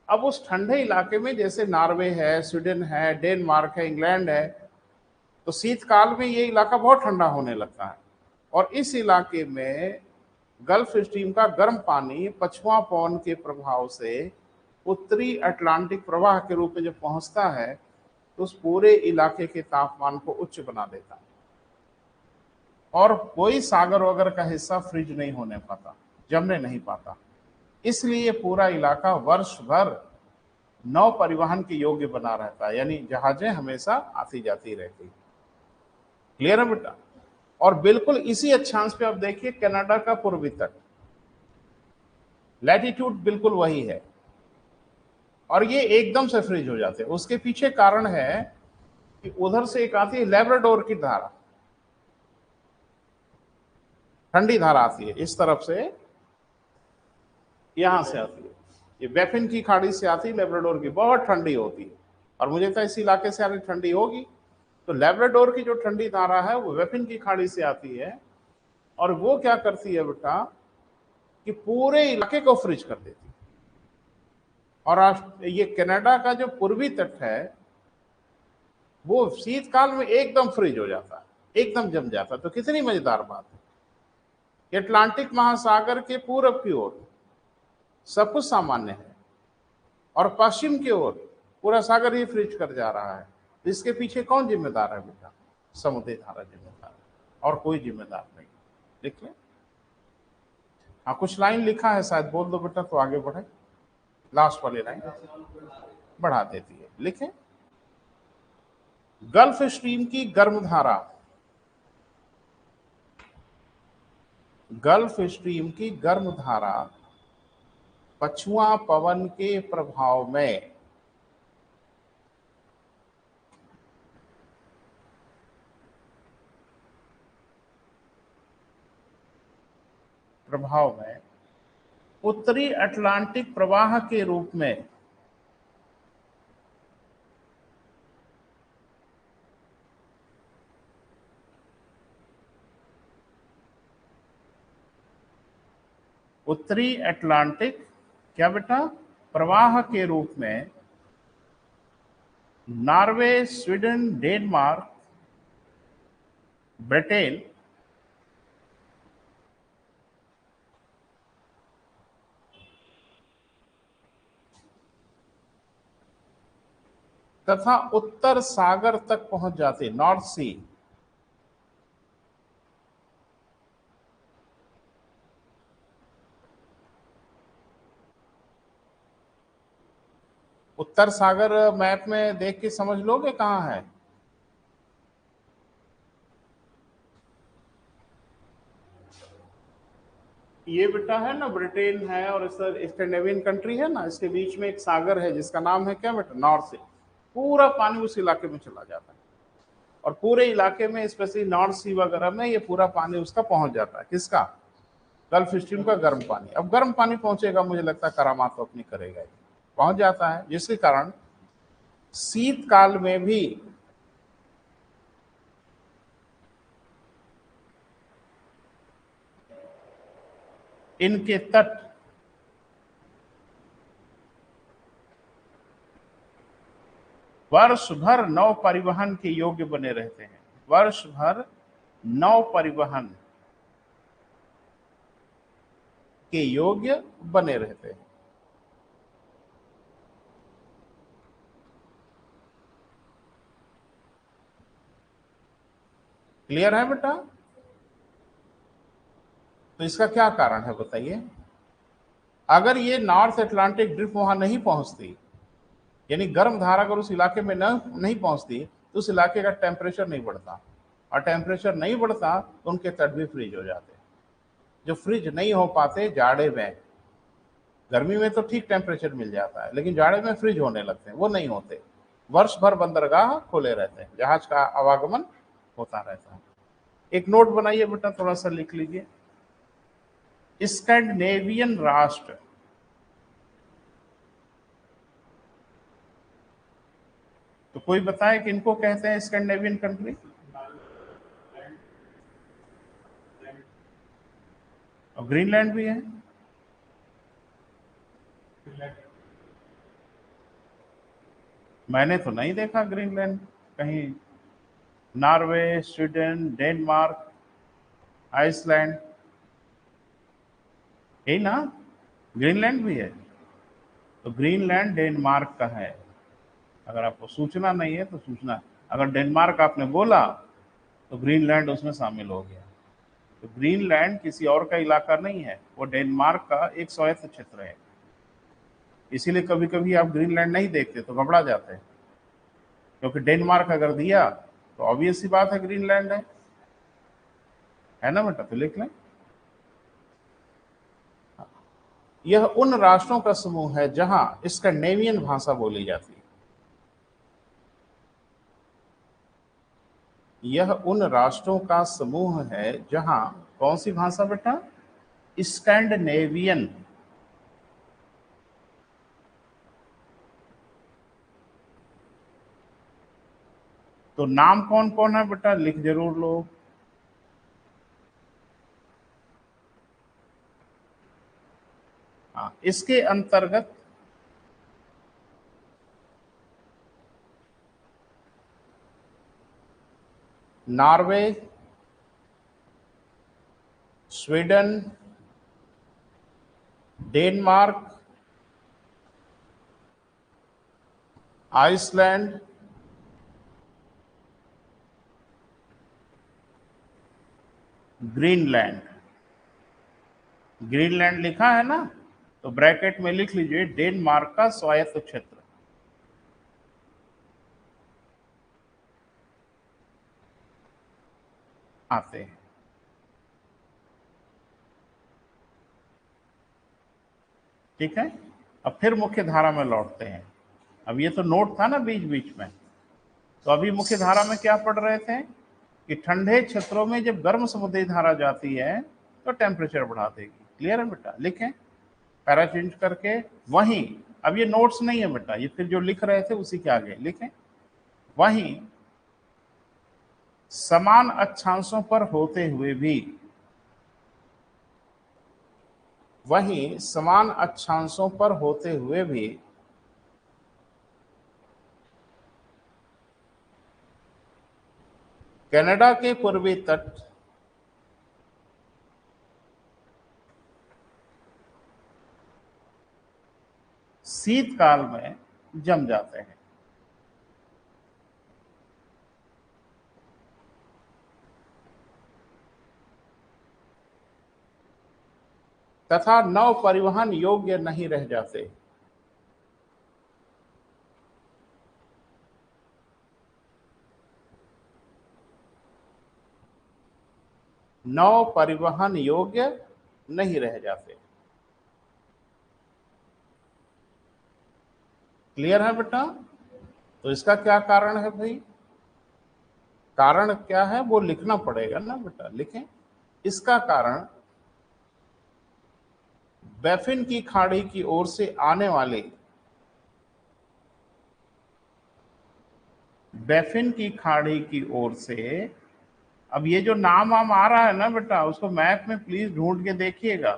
अब उस ठंडे इलाके में जैसे नॉर्वे है, स्वीडन है, डेनमार्क है, इंग्लैंड है, तो शीतकाल में ये इलाका बहुत ठंडा होने लगता है। और इस इलाके में गल्फ स्ट्रीम का गर्म पानी पछुआ पवन के प्रभाव से उत्तरी अटलांटिक प्रवाह के रूप में जब पहुंचता है तो उस पूरे इलाके के तापमान को उच्च बना देता है। और कोई सागर वगैरह का हिस्सा फ्रीज नहीं होने पाता, जमने नहीं पाता। इसलिए पूरा इलाका वर्ष भर नौ परिवहन के योग्य बना रहता है, यानी जहाजें हमेशा आती जाती रहती। क्लियर है बेटा? और बिल्कुल इसी अक्षांश पे आप देखिए कनाडा का पूर्वी तट, लैटिट्यूड बिल्कुल वही है, और ये एकदम से फ्रीज हो जाते हैं। उसके पीछे कारण है कि उधर से एक आती है लेब्राडोर की धारा, ठंडी धारा आती है इस तरफ से, यहां से आती है, ये बैफिन की खाड़ी से आती है, लेब्राडोर की बहुत ठंडी होती है। और मुझे तो इस इलाके से आने ठंडी होगी। तो लेब्राडोर की जो ठंडी धारा है वो बैफिन की खाड़ी से आती है, और वो क्या करती है बेटा कि पूरे इलाके को फ्रीज कर देती है। और ये कनाडा का जो पूर्वी तट है वो शीतकाल में एकदम फ्रीज हो जाता है, एकदम जम जाता है। तो कितनी मजेदार बात है, अटलांटिक महासागर के पूरब की ओर सब कुछ सामान्य है और पश्चिम की ओर पूरा सागर ही फ्रीज कर जा रहा है। इसके पीछे कौन जिम्मेदार है बेटा? समुद्री धारा जिम्मेदार है और कोई जिम्मेदार नहीं। लिख लें। हाँ, कुछ लाइन लिखा है शायद, बोल दो बेटा तो आगे बढ़े। लास्ट वाली लाइन बढ़ा देती है, लिखें। गल्फ स्ट्रीम की गर्म धारा, गल्फ स्ट्रीम की गर्म धारा पछुआ पवन के प्रभाव में उत्तरी अटलांटिक प्रवाह के रूप में उत्तरी अटलांटिक क्या बेटा प्रवाह के रूप में नॉर्वे, स्वीडन, डेनमार्क, ब्रिटेन तथा उत्तर सागर तक पहुंच जाते, नॉर्थ सी। उत्तर सागर मैप में देख के समझ लोगे कहां है? ये बेटा है ना, ब्रिटेन है और स्कैंडिनेवियन कंट्री है ना, इसके बीच में एक सागर है जिसका नाम है क्या बेटा? नॉर्थ सी। पूरा पानी उस इलाके में चला जाता है और पूरे इलाके में स्पेशली नॉर्थ सी वगैरह में ये पूरा पानी उसका पहुंच जाता है। किसका? गल्फ स्ट्रीम का गर्म पानी। अब गर्म पानी पहुंचेगा, मुझे लगता है करामात तो अपनी करेगा ही, पहुंच जाता है, जिसके कारण शीतकाल में भी इनके तट वर्ष भर नौ परिवहन के योग्य बने रहते हैं। वर्ष भर नौ परिवहन के योग्य बने रहते हैं। क्लियर है बेटा? तो इसका क्या कारण है बताइए? अगर ये नॉर्थ अटलांटिक ड्रिफ्ट वहां नहीं पहुंचती, यानी गर्म धारा अगर उस इलाके में नहीं पहुंचती, तो उस इलाके का टेम्परेचर नहीं बढ़ता, और टेम्परेचर नहीं बढ़ता तो उनके तट भी फ्रीज हो जाते। जो फ्रीज नहीं हो पाते जाड़े में, गर्मी में तो ठीक टेम्परेचर मिल जाता है, लेकिन जाड़े में फ्रीज होने लगते हैं, वो नहीं होते। वर्ष भर बंदरगाह खुले रहते हैं, जहाज का आवागमन होता रहता है। एक नोट बनाइए बेटा, थोड़ा सा लिख लीजिए। स्कैंडिनेवियन राष्ट्र, तो कोई बताए कि इनको कहते हैं स्कैंडिनेवियन कंट्री? और ग्रीनलैंड भी है। मैंने तो नहीं देखा ग्रीनलैंड कहीं। नॉर्वे, स्वीडन, डेनमार्क, आइसलैंड, यही ना? ग्रीनलैंड भी है। तो ग्रीनलैंड डेनमार्क का है। अगर आपको सूचना नहीं है तो सूचना, अगर डेनमार्क आपने बोला तो ग्रीनलैंड उसमें शामिल हो गया। तो ग्रीनलैंड किसी और का इलाका नहीं है, वो डेनमार्क का एक स्वायत्त क्षेत्र है। इसीलिए कभी कभी आप ग्रीनलैंड नहीं देखते तो घबरा जाते हैं, क्योंकि डेनमार्क अगर दिया तो ऑब्वियस सी बात है ग्रीनलैंड है ना बेटा? तो लिख लें। यह उन राष्ट्रों का समूह है जहां स्कैंडिनेवियन भाषा बोली जाती है। यह उन राष्ट्रों का समूह है जहां कौन सी भाषा बेटा? स्कैंडिनेवियन। तो नाम कौन कौन है बेटा? लिख जरूर लो। हाँ, इसके अंतर्गत Norway, Sweden, Denmark, Iceland, Greenland. Greenland लिखा है ना, तो ब्रैकेट में लिख लीजिए डेनमार्क का स्वायत्त क्षेत्र। आते हैं, ठीक है। अब फिर मुख्य धारा में लौटते हैं। अब ये तो नोट था ना बीच बीच में, तो अभी मुख्य धारा में क्या पढ़ रहे थे कि ठंडे क्षेत्रों में जब गर्म समुद्री धारा जाती है तो टेम्परेचर बढ़ा देगी। क्लियर है बेटा? लिखें पैरा चेंज करके। वहीं अब ये नोट्स नहीं है बेटा, ये फिर जो लिख रहे थे उसी के आगे लिखें। वहीं समान अक्षांशों पर होते हुए भी, वहीं समान अक्षांशों पर होते हुए भी कनाडा के पूर्वी तट शीतकाल में जम जाते हैं। तथा नौ परिवहन योग्य नहीं रह जाते। नौ परिवहन योग्य नहीं रह जाते। क्लियर है बेटा? तो इसका क्या कारण है भाई? कारण क्या है वो लिखना पड़ेगा ना बेटा, लिखें। इसका कारण बैफिन की खाड़ी की ओर से आने वाले, बैफिन की खाड़ी की ओर से, अब ये जो नाम वाम आ रहा है ना बेटा, उसको मैप में प्लीज ढूंढ के देखिएगा।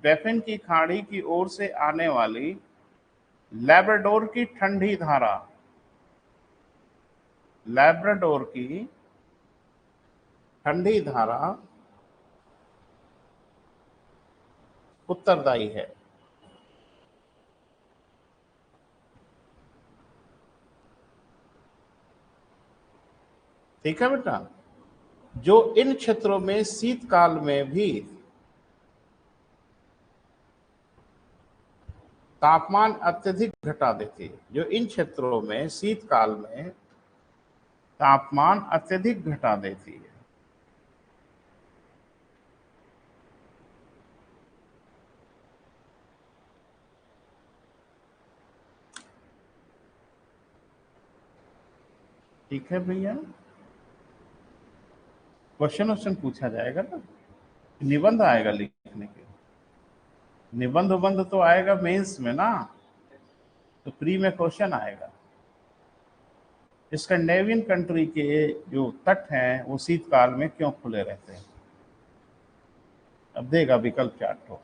बैफिन की खाड़ी की ओर से आने वाली लैब्राडोर की ठंडी धारा, लैब्राडोर की ठंडी धारा उत्तरदायी है। ठीक है बेटा? जो इन क्षेत्रों में शीतकाल में भी तापमान अत्यधिक घटा देती है, जो इन क्षेत्रों में शीतकाल में तापमान अत्यधिक घटा देती है। ठीक है भैया? क्वेश्चन पूछा जाएगा ना, निबंध आएगा लिखने के। निबंध उबंध तो आएगा मेंस में ना, तो प्री में क्वेश्चन आएगा। स्कैंडिनेवियन कंट्री के जो तट हैं वो शीतकाल में क्यों खुले रहते हैं? अब देगा विकल्प चार्ट हो,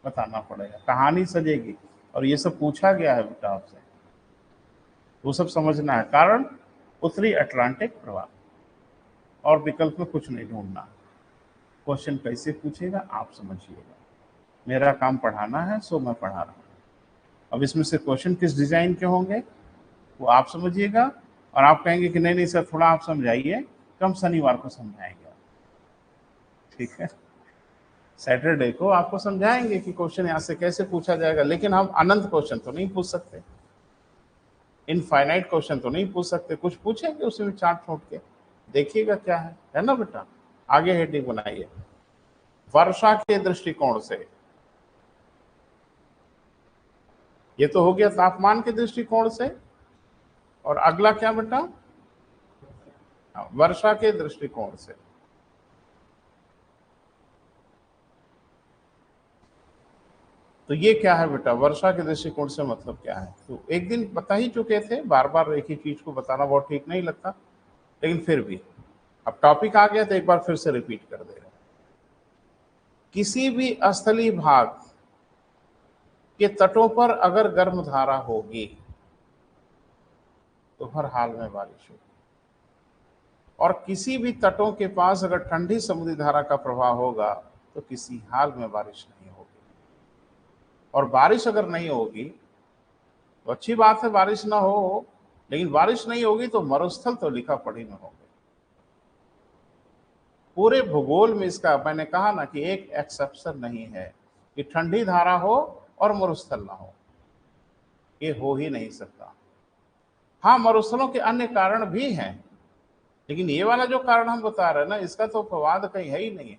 बताना पड़ेगा, कहानी सजेगी। और ये सब पूछा गया है बेटा आपसे, वो सब समझना है। कारण उत्तरी अटलांटिक प्रवाह, और विकल्प में कुछ नहीं ढूंढना। क्वेश्चन कैसे पूछेगा आप समझिएगा। मेरा काम पढ़ाना है, सो मैं पढ़ा रहा हूँ। अब इसमें से क्वेश्चन किस डिजाइन के होंगे वो आप समझिएगा, और आप कहेंगे कि नहीं नहीं सर थोड़ा आप समझाइए, तो हम शनिवार को समझाएंगे। ठीक है? सैटरडे को आपको समझाएंगे कि क्वेश्चन यहाँ से कैसे पूछा जाएगा। लेकिन हम अनंत क्वेश्चन तो नहीं पूछ सकते, इनफाइनाइट क्वेश्चन तो नहीं पूछ सकते। कुछ पूछेंगे उसमें चार्ट छोड़ के, देखिएगा क्या है ना बेटा? आगे हेडिंग बनाइए, वर्षा के दृष्टिकोण से। ये तो हो गया तापमान के दृष्टिकोण से, और अगला क्या बेटा? वर्षा के दृष्टिकोण से। तो ये क्या है बेटा? वर्षा के दृष्टिकोण से मतलब क्या है? तो एक दिन बता ही चुके थे, बार बार एक ही चीज को बताना बहुत ठीक नहीं लगता, लेकिन फिर भी अब टॉपिक आ गया तो एक बार फिर से रिपीट कर दे रहे हैं। किसी भी स्थलीय भाग के तटों पर अगर गर्म धारा होगी तो हर हाल में बारिश होगी, और किसी भी तटों के पास अगर ठंडी समुद्री धारा का प्रवाह होगा तो किसी हाल में बारिश नहीं होगी। और बारिश अगर नहीं होगी तो अच्छी बात है, बारिश ना हो, लेकिन बारिश नहीं होगी तो मरुस्थल तो लिखा पढ़ी में होगा। पूरे भूगोल में इसका मैंने कहा ना कि एक एक्सेप्शन नहीं है कि ठंडी धारा हो और मरुस्थल ना हो, ये हो ही नहीं सकता। हाँ, मरुस्थलों के अन्य कारण भी हैं, लेकिन ये वाला जो कारण हम बता रहे हैं ना, इसका तो अपवाद कहीं है ही नहीं है।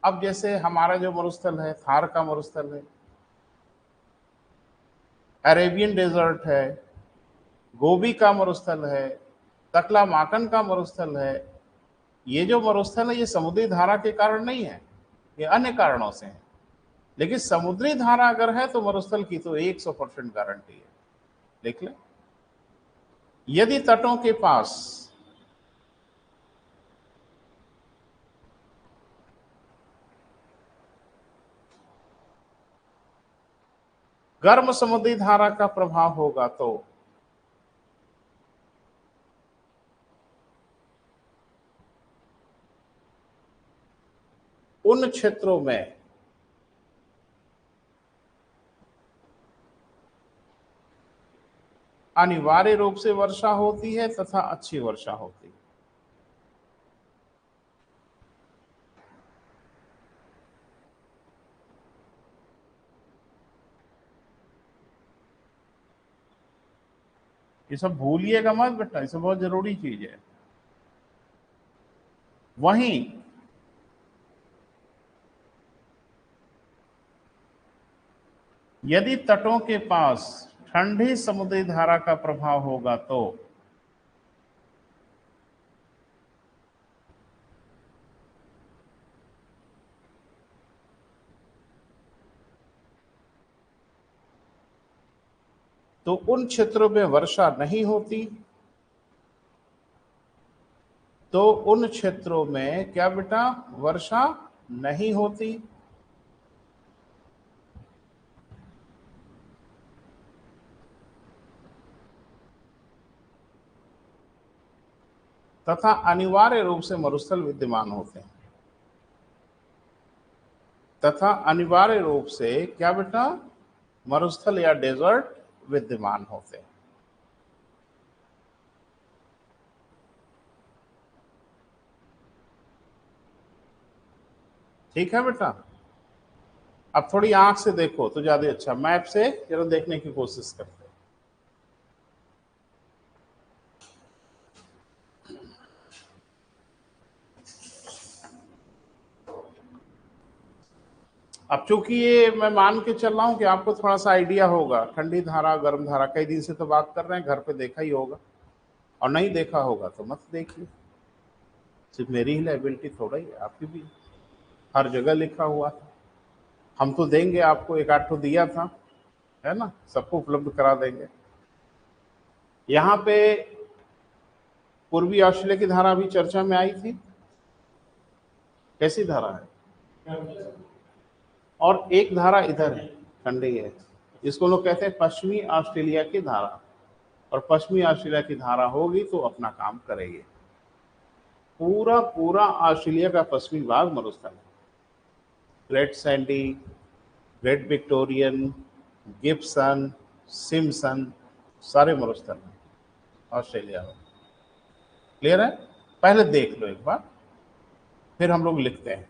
अब जैसे हमारा जो मरुस्थल है, थार का मरुस्थल है, अरेबियन डेजर्ट है, गोबी का मरुस्थल है, तकलामाकन का मरुस्थल है, ये जो मरुस्थल है ये समुद्री धारा के कारण नहीं है, ये अन्य कारणों से है। लेकिन समुद्री धारा अगर है तो मरुस्थल की तो 100% गारंटी है। देख ले, यदि तटों के पास गर्म समुद्री धारा का प्रभाव होगा तो उन क्षेत्रों में अनिवार्य रूप से वर्षा होती है तथा अच्छी वर्षा होती है। ये सब भूलिएगा मत बेटा, ये सब बहुत जरूरी चीज है। वहीं यदि तटों के पास ठंडी समुद्री धारा का प्रभाव होगा तो उन क्षेत्रों में वर्षा नहीं होती, तो उन क्षेत्रों में क्या बेटा, वर्षा नहीं होती। तथा अनिवार्य रूप से मरुस्थल विद्यमान होते हैं। तथा अनिवार्य रूप से क्या बेटा, मरुस्थल या डेजर्ट विद्यमान होते हैं। ठीक है बेटा, अब थोड़ी आंख से देखो तो ज्यादा अच्छा, मैप से जरा देखने की कोशिश करते हैं। अब चूंकि ये मैं मान के चल रहा हूं कि आपको थोड़ा सा आइडिया होगा, ठंडी धारा गर्म धारा कई दिन से तो बात कर रहे हैं, घर पे देखा ही होगा, और नहीं देखा होगा तो मत देखिए। सिर्फ मेरी ही लाइबिलिटी थोड़ा ही है, आपकी भी। हर जगह लिखा हुआ था, हम तो देंगे आपको, एक आध तो दिया था, है ना, सबको उपलब्ध करा देंगे। यहाँ पे पूर्वी ऑस्ट्रेलिया की धारा भी चर्चा में आई थी, कैसी धारा है, और एक धारा इधर है, ठंडी है, जिसको लोग कहते हैं पश्चिमी ऑस्ट्रेलिया की धारा। और पश्चिमी ऑस्ट्रेलिया की धारा होगी तो अपना काम करेगी। पूरा पूरा ऑस्ट्रेलिया का पश्चिमी भाग मरुस्थल है, great Sandy, great Victorian, Gibson, Simpson, सारे मरुस्थल हैं ऑस्ट्रेलिया में। क्लियर है, पहले देख लो एक बार, फिर हम लोग लिखते हैं।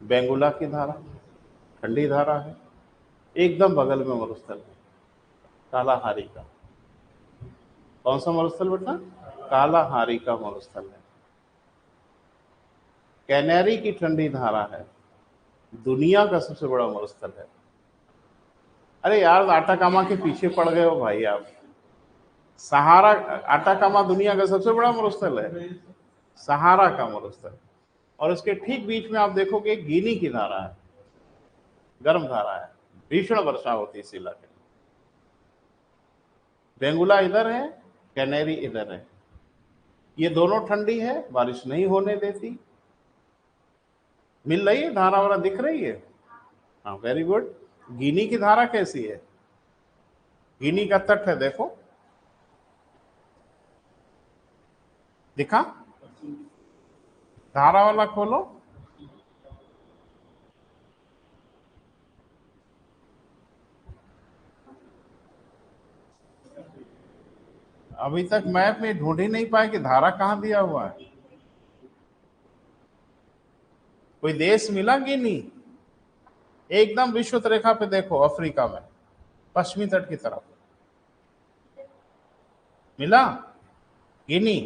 बेंगुला की धारा ठंडी धारा है, एकदम बगल में मरुस्थल है कालाहारी का। कौन सा मरुस्थल बेटा, कालाहारी का मरुस्थल है। कैनेरी की ठंडी धारा है, दुनिया का सबसे बड़ा मरुस्थल है। अरे यार, आटाकामा के पीछे पड़ गए हो भाई आप। सहारा, आटाकामा दुनिया का सबसे बड़ा मरुस्थल है, सहारा का मरुस्थल। और इसके ठीक बीच में आप देखोगे गिनी की धारा है, गर्म धारा है, भीषण वर्षा होती है इस इलाके में। बेंगुला इधर है, कैनेरी इधर है, ये दोनों ठंडी है, बारिश नहीं होने देती। मिल रही है धारा वारा, दिख रही है, हाँ वेरी गुड। गिनी की धारा कैसी है, गिनी का तट है देखो, दिखा? धारा वाला खोलो। अभी तक मैप में ढूंढ ही नहीं पाए कि धारा कहां दिया हुआ है। कोई देश मिला कि नहीं? एकदम विषुवत रेखा पे देखो, अफ्रीका में पश्चिमी तट की तरफ मिला? गिनी?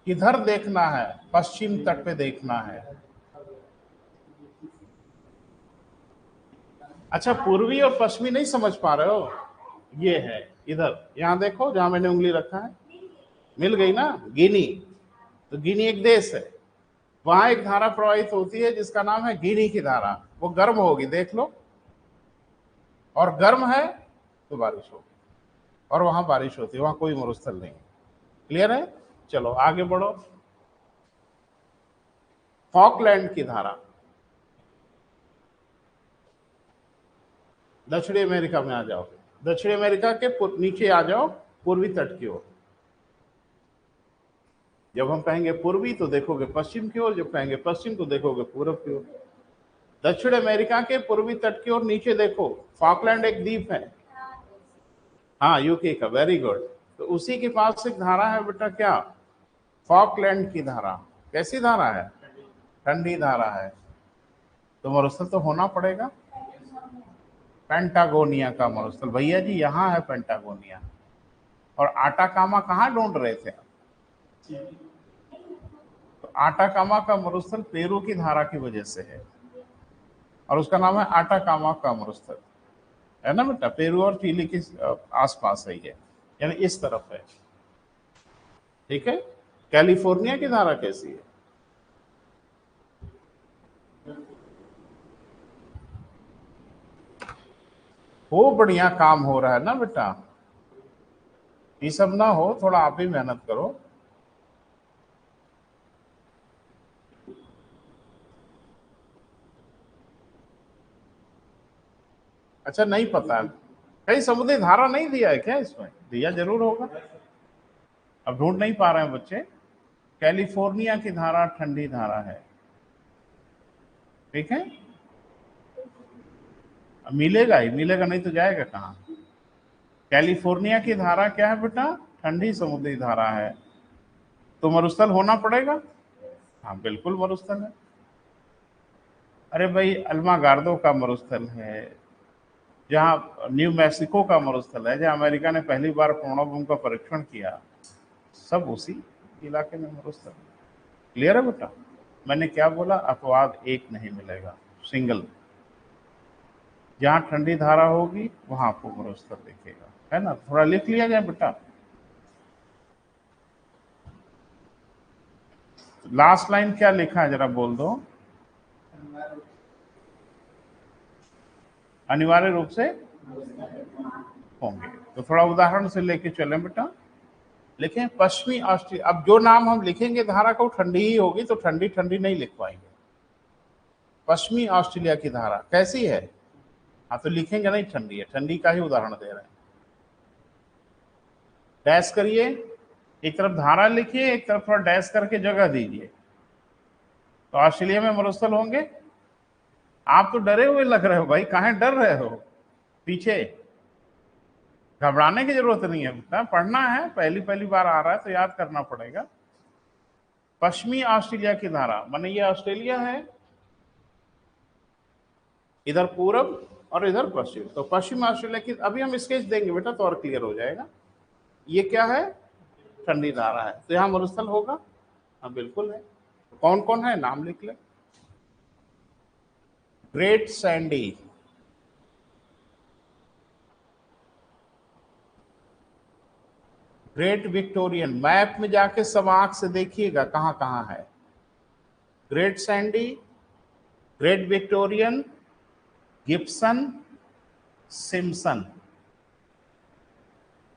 किधर देखना है? पश्चिम तट पे देखना है। अच्छा, पूर्वी और पश्चिमी नहीं समझ पा रहे हो? ये है इधर, यहां देखो जहां मैंने उंगली रखा है, मिल गई ना? गिनी। तो गिनी एक देश है, वहां एक धारा प्रवाहित होती है जिसका नाम है गिनी की धारा। वो गर्म होगी, देख लो, और गर्म है तो बारिश होगी, और वहां बारिश होती है, वहां कोई मरुस्थल नहीं है। क्लियर है? चलो आगे बढ़ो। फॉकलैंड की धारा दक्षिणी अमेरिका में आ जाओ, दक्षिणी अमेरिका के नीचे आ जाओ, पूर्वी तट की ओर। जब हम कहेंगे पूर्वी तो देखोगे पश्चिम की ओर, जब कहेंगे पश्चिम तो देखोगे पूर्व की ओर। दक्षिण अमेरिका के पूर्वी तट की ओर नीचे देखो, फॉकलैंड एक द्वीप है। हाँ, यूके का, वेरी गुड। तो उसी के पास एक धारा है बेटा, क्या? फॉकलैंड की धारा। कैसी धारा है? ठंडी धारा है। तो मरुस्थल तो होना पड़ेगा, पेंटागोनिया का मरुस्थल। भैया जी यहाँ है पेंटागोनिया। और आटाकामा कहाँ ढूंढ रहे थे आप? तो आटाकामा का मरुस्थल पेरू की धारा की वजह से है, और उसका नाम है आटाकामा का मरुस्थल, है ना बेटा? पेरू और चिली के आसपास है ये, यानी इस तरफ है। ठीक है? कैलिफोर्निया की धारा कैसी है? वो बढ़िया काम हो रहा है ना बेटा? ये सब ना हो, थोड़ा आप ही मेहनत करो। अच्छा, नहीं पता है? कहीं समुद्री धारा नहीं दिया है क्या इसमें? दिया जरूर होगा, अब ढूंढ नहीं पा रहे हैं बच्चे। कैलिफोर्निया की धारा ठंडी धारा है। ठीक है? अब मिलेगा ही, मिलेगा नहीं तो जाएगा कहाँ? कैलिफोर्निया की धारा क्या है बेटा? ठंडी समुद्री धारा है। तो मरुस्थल होना पड़ेगा। हाँ बिल्कुल मरुस्थल है। अरे भाई, अल्मागार्दो का मरुस्थल है, जहाँ न्यू मैक्सिको का मरुस्थल है, जहाँ अमेरिका ने पहली बार परमाणु बम का परीक्षण किया, सब उसी इलाके में मरुस्थल। क्लियर है बेटा? मैंने क्या बोला? अपवाद एक नहीं मिलेगा, सिंगल। जहां ठंडी धारा होगी वहां आपको मरुस्थल दिखेगा, है ना? थोड़ा लिख लिया जाए बेटा। लास्ट लाइन क्या लिखा है जरा बोल दो। अनिवार्य रूप से होंगे। तो थोड़ा उदाहरण से लेके चलें बेटा। लिखें पश्चिमी ऑस्ट्रेलिया। अब जो नाम हम लिखेंगे धारा को, ठंडी ही होगी, तो ठंडी ठंडी नहीं लिख पाएंगे। पश्चिमी ऑस्ट्रेलिया की धारा कैसी है? हाँ तो लिखेंगे नहीं ठंडी है, ठंडी का ही उदाहरण दे रहे हैं। डैश करिए, एक तरफ धारा लिखिए, एक तरफ थोड़ा डैश करके जगह दीजिए। तो ऑस्ट्रेलिया में मरुस्थल होंगे। आप तो डरे हुए लग रहे हो भाई, काहे डर रहे हो? पीछे घबराने की जरूरत नहीं है बेटा, पढ़ना है, पहली पहली बार आ रहा है तो याद करना पड़ेगा। पश्चिमी ऑस्ट्रेलिया की धारा माने ये ऑस्ट्रेलिया है, इधर पूरब और इधर पश्चिम। तो पश्चिम ऑस्ट्रेलिया की, अभी हम स्केच देंगे बेटा तो और क्लियर हो जाएगा। ये क्या है? ठंडी धारा है, तो यहाँ मरुस्थल होगा। हाँ बिल्कुल है। कौन कौन है नाम लिख ले। Great Sandy, great Victorian. Map में जाके सब आंख से देखिएगा कहां कहां है। Great Sandy, great Victorian, Gibson, Simpson.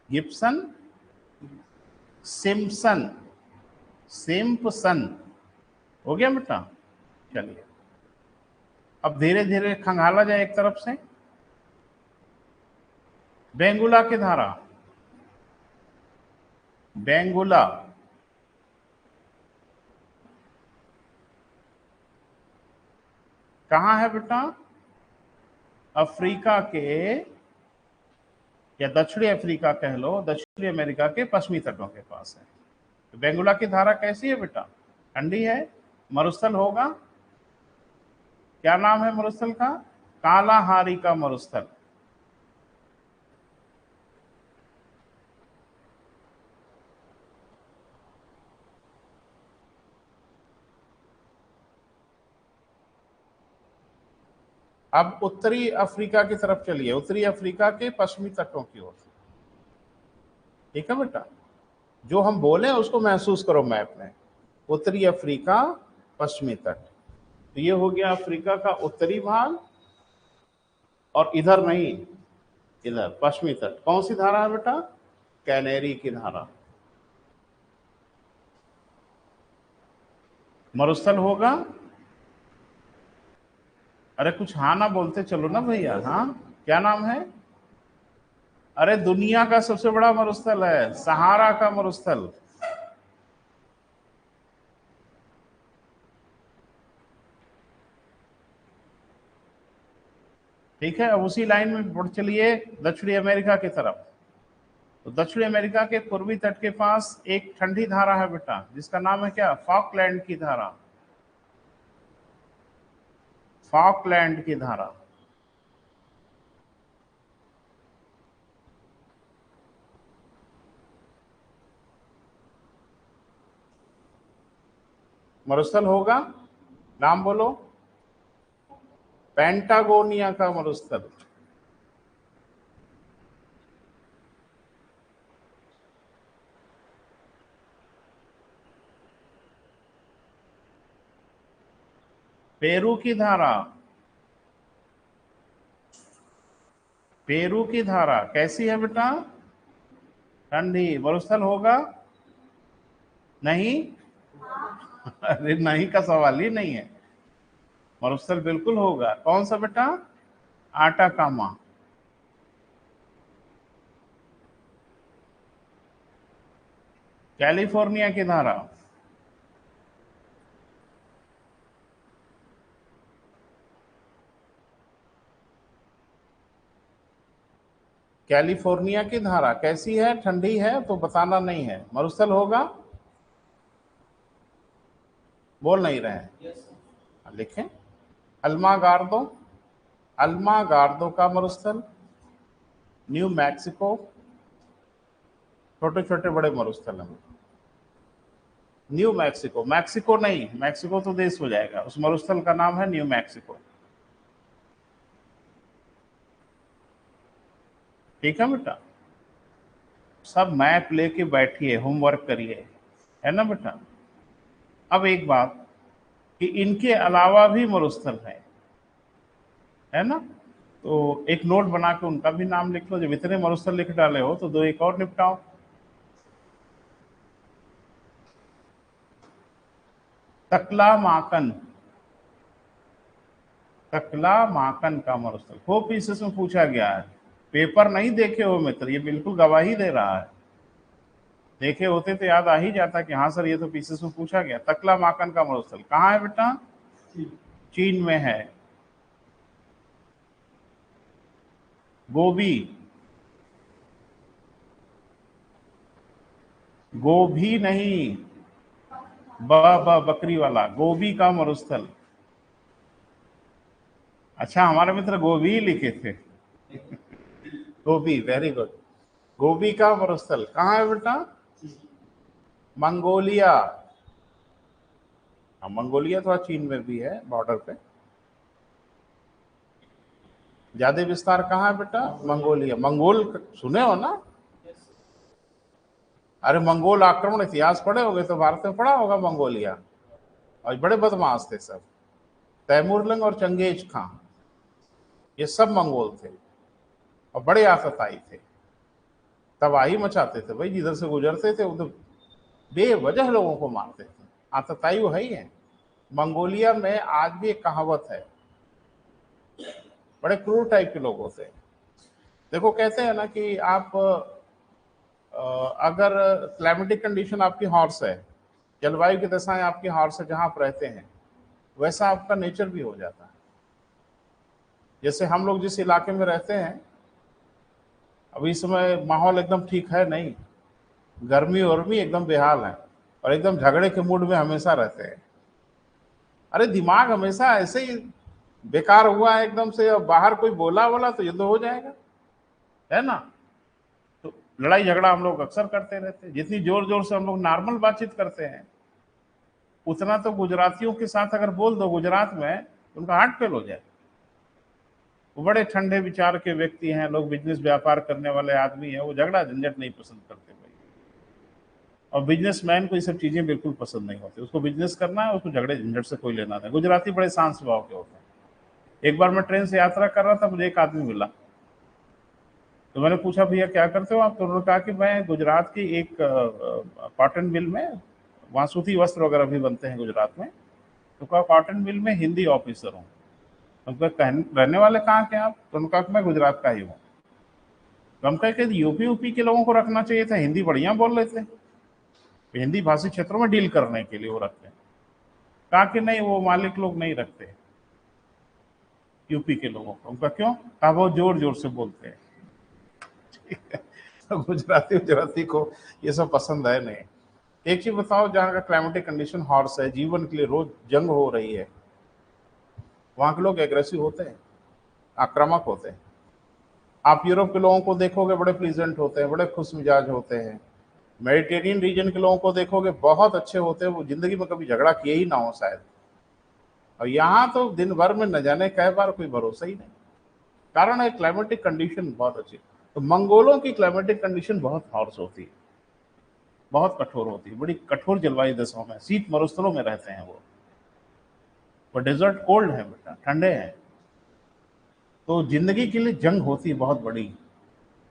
Gibson, Simpson, Simpson. हो गया बेटा? चलिए अब धीरे धीरे खंगाला जाए एक तरफ से। बेंगुला की धारा, बेंगुला, कहाँ है बेटा? अफ्रीका के, या दक्षिणी अफ्रीका कह लो, दक्षिणी अमेरिका के पश्चिमी तटों के पास है। तो बेंगुला की धारा कैसी है बेटा? ठंडी है। मरुस्थल होगा, क्या नाम है मरुस्थल का? कालाहारी का मरुस्थल। अब उत्तरी अफ्रीका की तरफ चलिए, उत्तरी अफ्रीका के पश्चिमी तटों की ओर। ठीक है बेटा, जो हम बोले उसको महसूस करो मैप में। उत्तरी अफ्रीका, पश्चिमी तट, तो ये हो गया अफ्रीका का उत्तरी भाग, और इधर नहीं, इधर पश्चिमी तट। कौन सी धारा है बेटा? कैनेरी की धारा। मरुस्थल होगा। अरे कुछ हाँ ना बोलते चलो ना भैया। हाँ, क्या नाम है? अरे दुनिया का सबसे बड़ा मरुस्थल है, सहारा का मरुस्थल। ठीक है, अब उसी लाइन में बढ़ चलिए दक्षिणी अमेरिका की तरफ। तो दक्षिणी अमेरिका के पूर्वी तट के पास एक ठंडी धारा है बेटा, जिसका नाम है क्या? फॉकलैंड की धारा। फॉकलैंड की धारा। मरुस्थल होगा, नाम बोलो। पेंटागोनिया का मरुस्थल। पेरू की धारा। पेरू की धारा कैसी है बेटा? ठंडी। मरुस्थल होगा? नहीं। अरे नहीं का सवाल ही नहीं है, मरुस्थल बिल्कुल होगा। कौन सा बेटा? आटाकामा। कैलिफोर्निया की धारा। कैलिफोर्निया की धारा कैसी है? ठंडी है तो बताना नहीं है। मरुस्थल होगा? बोल नहीं रहे हैं। लिखें। अल्मागार्दो। अल्मागार्दो का मरुस्थल। New Mexico. छोटे छोटे बड़े मरुस्थल हैं। न्यू मैक्सिको, मैक्सिको नहीं, मैक्सिको तो देश हो जाएगा, उस मरुस्थल का नाम है न्यू मैक्सिको। ठीक है बेटा, सब मैप लेके बैठिए, होमवर्क करिए, है ना बेटा। अब एक बात कि इनके अलावा भी मरुस्थल है ना, तो एक नोट बना के उनका भी नाम लिख लो। जब इतने मरुस्थल लिख डाले हो तो दो एक और निपटाओ। तकला माकन। तकला माकन का मरुस्थल खूब पीसेस में पूछा गया है। पेपर नहीं देखे हो मित्र, ये बिल्कुल गवाही दे रहा है। देखे होते तो याद आ ही जाता कि हाँ सर ये तो पीसेस में पूछा गया। तकला माकन का मरुस्थल कहाँ है बेटा? चीन में है। गोबी। गोभी नहीं, बकरी वाला, गोबी का मरुस्थल। अच्छा, हमारे मित्र गोभी ही लिखे थे। गोभी, वेरी गुड। गोभी का मरुस्थल कहाँ है बेटा? मंगोलिया। हाँ, मंगोलिया थोड़ा चीन में भी है, बॉर्डर पे। ज्यादा विस्तार कहाँ है बेटा? मंगोलिया। मंगोल सुने हो ना? अरे मंगोल आक्रमण इतिहास पढ़े होगे तो भारत में पढ़ा होगा मंगोलिया, और बड़े बदमाश थे सब। तैमूरलंग और चंगेज खां, ये सब मंगोल थे, और बड़े आतताई थे, तबाही मचाते थे भाई। जिधर से गुजरते थे उधर बेवजह लोगों को मारते थे। आतताई वो है ही है। मंगोलिया में आज भी एक कहावत है, बड़े क्रूर टाइप के लोग होते हैं। देखो कहते हैं ना कि आप अगर क्लाइमेटिक कंडीशन आपकी हॉर्स है, जलवायु की दशाएं आपकी हॉर्स है, जहां आप रहते हैं वैसा आपका नेचर भी हो जाता है। जैसे हम लोग जिस इलाके में रहते हैं अभी इस समय माहौल एकदम ठीक है नहीं, गर्मी वर्मी एकदम बेहाल है और एकदम झगड़े के मूड में हमेशा रहते हैं। अरे दिमाग हमेशा ऐसे ही बेकार हुआ है एकदम से, अब बाहर कोई बोला तो युद्ध हो जाएगा, है ना। तो लड़ाई झगड़ा हम लोग अक्सर करते रहते हैं। जितनी जोर जोर से हम लोग नॉर्मल बातचीत करते हैं उतना तो गुजरातियों के साथ अगर बोल दो गुजरात में तो उनका हार्ट फेल हो जाए। वो बड़े ठंडे विचार के व्यक्ति हैं, लोग बिजनेस व्यापार करने वाले आदमी हैं, वो झगड़ा झंझट नहीं पसंद करते भाई। और बिजनेसमैन को ये सब चीजें बिल्कुल पसंद नहीं होती। उसको बिजनेस करना है, उसको झगड़े झंझट से कोई लेना नहीं। गुजराती बड़े शांत स्वभाव के होते हैं। एक बार मैं ट्रेन से यात्रा कर रहा था, मुझे एक आदमी मिला, तो मैंने पूछा भैया क्या करते हो आप? तो उन्होंने कहा कि मैं गुजरात की एक कॉटन मिल में, वहाँ सूती वस्त्र वगैरह भी बनते हैं गुजरात में, तो कहा कॉटन मिल में हिंदी ऑफिसर हूँ। उनका रहने वाले कहाँ के आप? तो उन्होंने कहा मैं गुजरात का ही हूँ। तो हम कहे कि यूपी के लोगों को रखना चाहिए था, हिंदी बढ़िया बोल रहे थे, हिंदी भाषी क्षेत्रों में डील करने के लिए वो रखते हैं। कहा कि नहीं, वो मालिक लोग नहीं रखते यूपी के लोगों को। उनका क्यों? कहा वो जोर जोर से बोलते हैं। तो गुजराती को ये सब पसंद है नहीं। एक चीज बताओ, जहाँ का क्लाइमेटिक कंडीशन हॉर्स है, जीवन के लिए रोज जंग हो रही है, वहां के लोग एग्रेसिव होते हैं, आक्रामक होते हैं। आप यूरोप के लोगों को देखोगे बड़े प्लीजेंट होते हैं, बड़े खुश मिजाज होते हैं। मेडिटेरियन रीजन के लोगों को देखोगे बहुत अच्छे होते हैं, वो जिंदगी में कभी झगड़ा किए ही ना हो शायद। और यहाँ तो दिन भर में न जाने कई बार कोई भरोसा ही नहीं। कारण है क्लाइमेटिक कंडीशन बहुत अच्छी। तो मंगोलों की क्लाइमेटिक कंडीशन बहुत हॉर्स होती है, बहुत कठोर होती है, बड़ी कठोर जलवायु दशाओं में, शीत मरुस्थलों में रहते हैं वो डेजर्ट कोल्ड है बेटा, ठंडे हैं। तो जिंदगी के लिए जंग होती है बहुत बड़ी,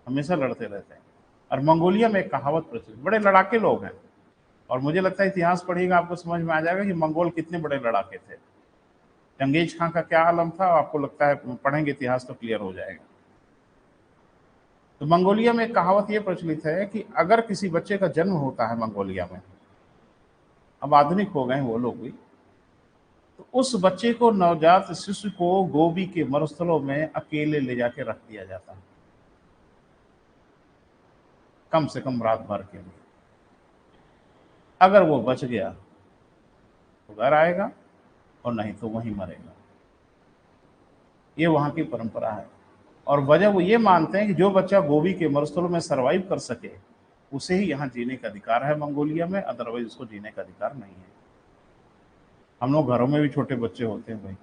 हमेशा लड़ते रहते हैं। और मंगोलिया में एक कहावत प्रचलित, बड़े लड़ाके लोग हैं। और मुझे लगता है इतिहास पढ़िएगा आपको समझ में आ जाएगा कि मंगोल कितने बड़े लड़ाके थे। चंगेज खां का क्या आलम था, आपको लगता है पढ़ेंगे इतिहास तो क्लियर हो जाएगा। तो मंगोलिया में एक कहावत यह प्रचलित है कि अगर किसी बच्चे का जन्म होता है मंगोलिया में, अब आधुनिक हो गए वो लोग भी, तो उस बच्चे को, नवजात शिशु को गोबी के मरुस्थलों में अकेले ले जाके रख दिया जाता है, कम से कम रात भर के लिए। अगर वो बच गया तो घर आएगा और नहीं तो वहीं मरेगा। ये वहां की परंपरा है। और वजह वो ये मानते हैं कि जो बच्चा गोबी के मरुस्थलों में सरवाइव कर सके उसे ही यहाँ जीने का अधिकार है मंगोलिया में, अदरवाइज उसको जीने का अधिकार नहीं है। हम लोग घरों में भी छोटे बच्चे होते हैं भाई,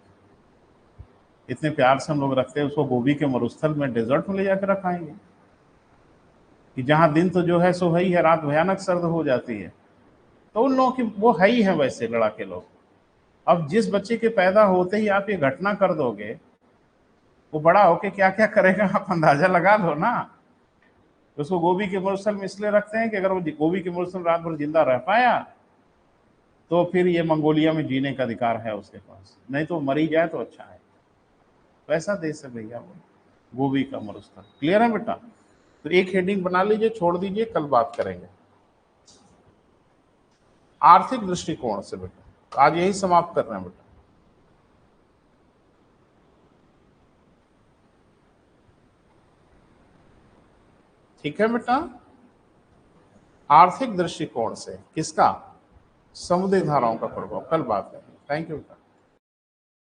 इतने प्यार से हम लोग रखते हैं उसको, गोबी के मरुस्थल में डेजर्ट में ले जाकर रखाएंगे कि जहाँ दिन तो जो है सो है ही है, रात भयानक सर्द हो जाती है। तो उन लोगों की वो है ही है वैसे लड़ाके लोग। अब जिस बच्चे के पैदा होते ही आप ये घटना कर दोगे, वो बड़ा होके क्या क्या करेगा आप अंदाजा लगा दो ना। उसको गोबी के मरुस्थल में इसलिए रखते हैं कि अगर वो गोबी के मरुस्थल रात भर जिंदा रह पाया तो फिर ये मंगोलिया में जीने का अधिकार है उसके पास, नहीं तो मरी जाए तो अच्छा है। वैसा देश है भैया वो गोबी का मरुस्थल। क्लियर है बेटा? तो एक हेडिंग बना लीजिए, छोड़ दीजिए, कल बात करेंगे आर्थिक दृष्टिकोण से बेटा। आज यही समाप्त कर रहे हैं बेटा। ठीक है बेटा, आर्थिक दृष्टिकोण से किसका? समुद्री धाराओं का प्रभाव, कल बात करेंगे। थैंक यू बेटा।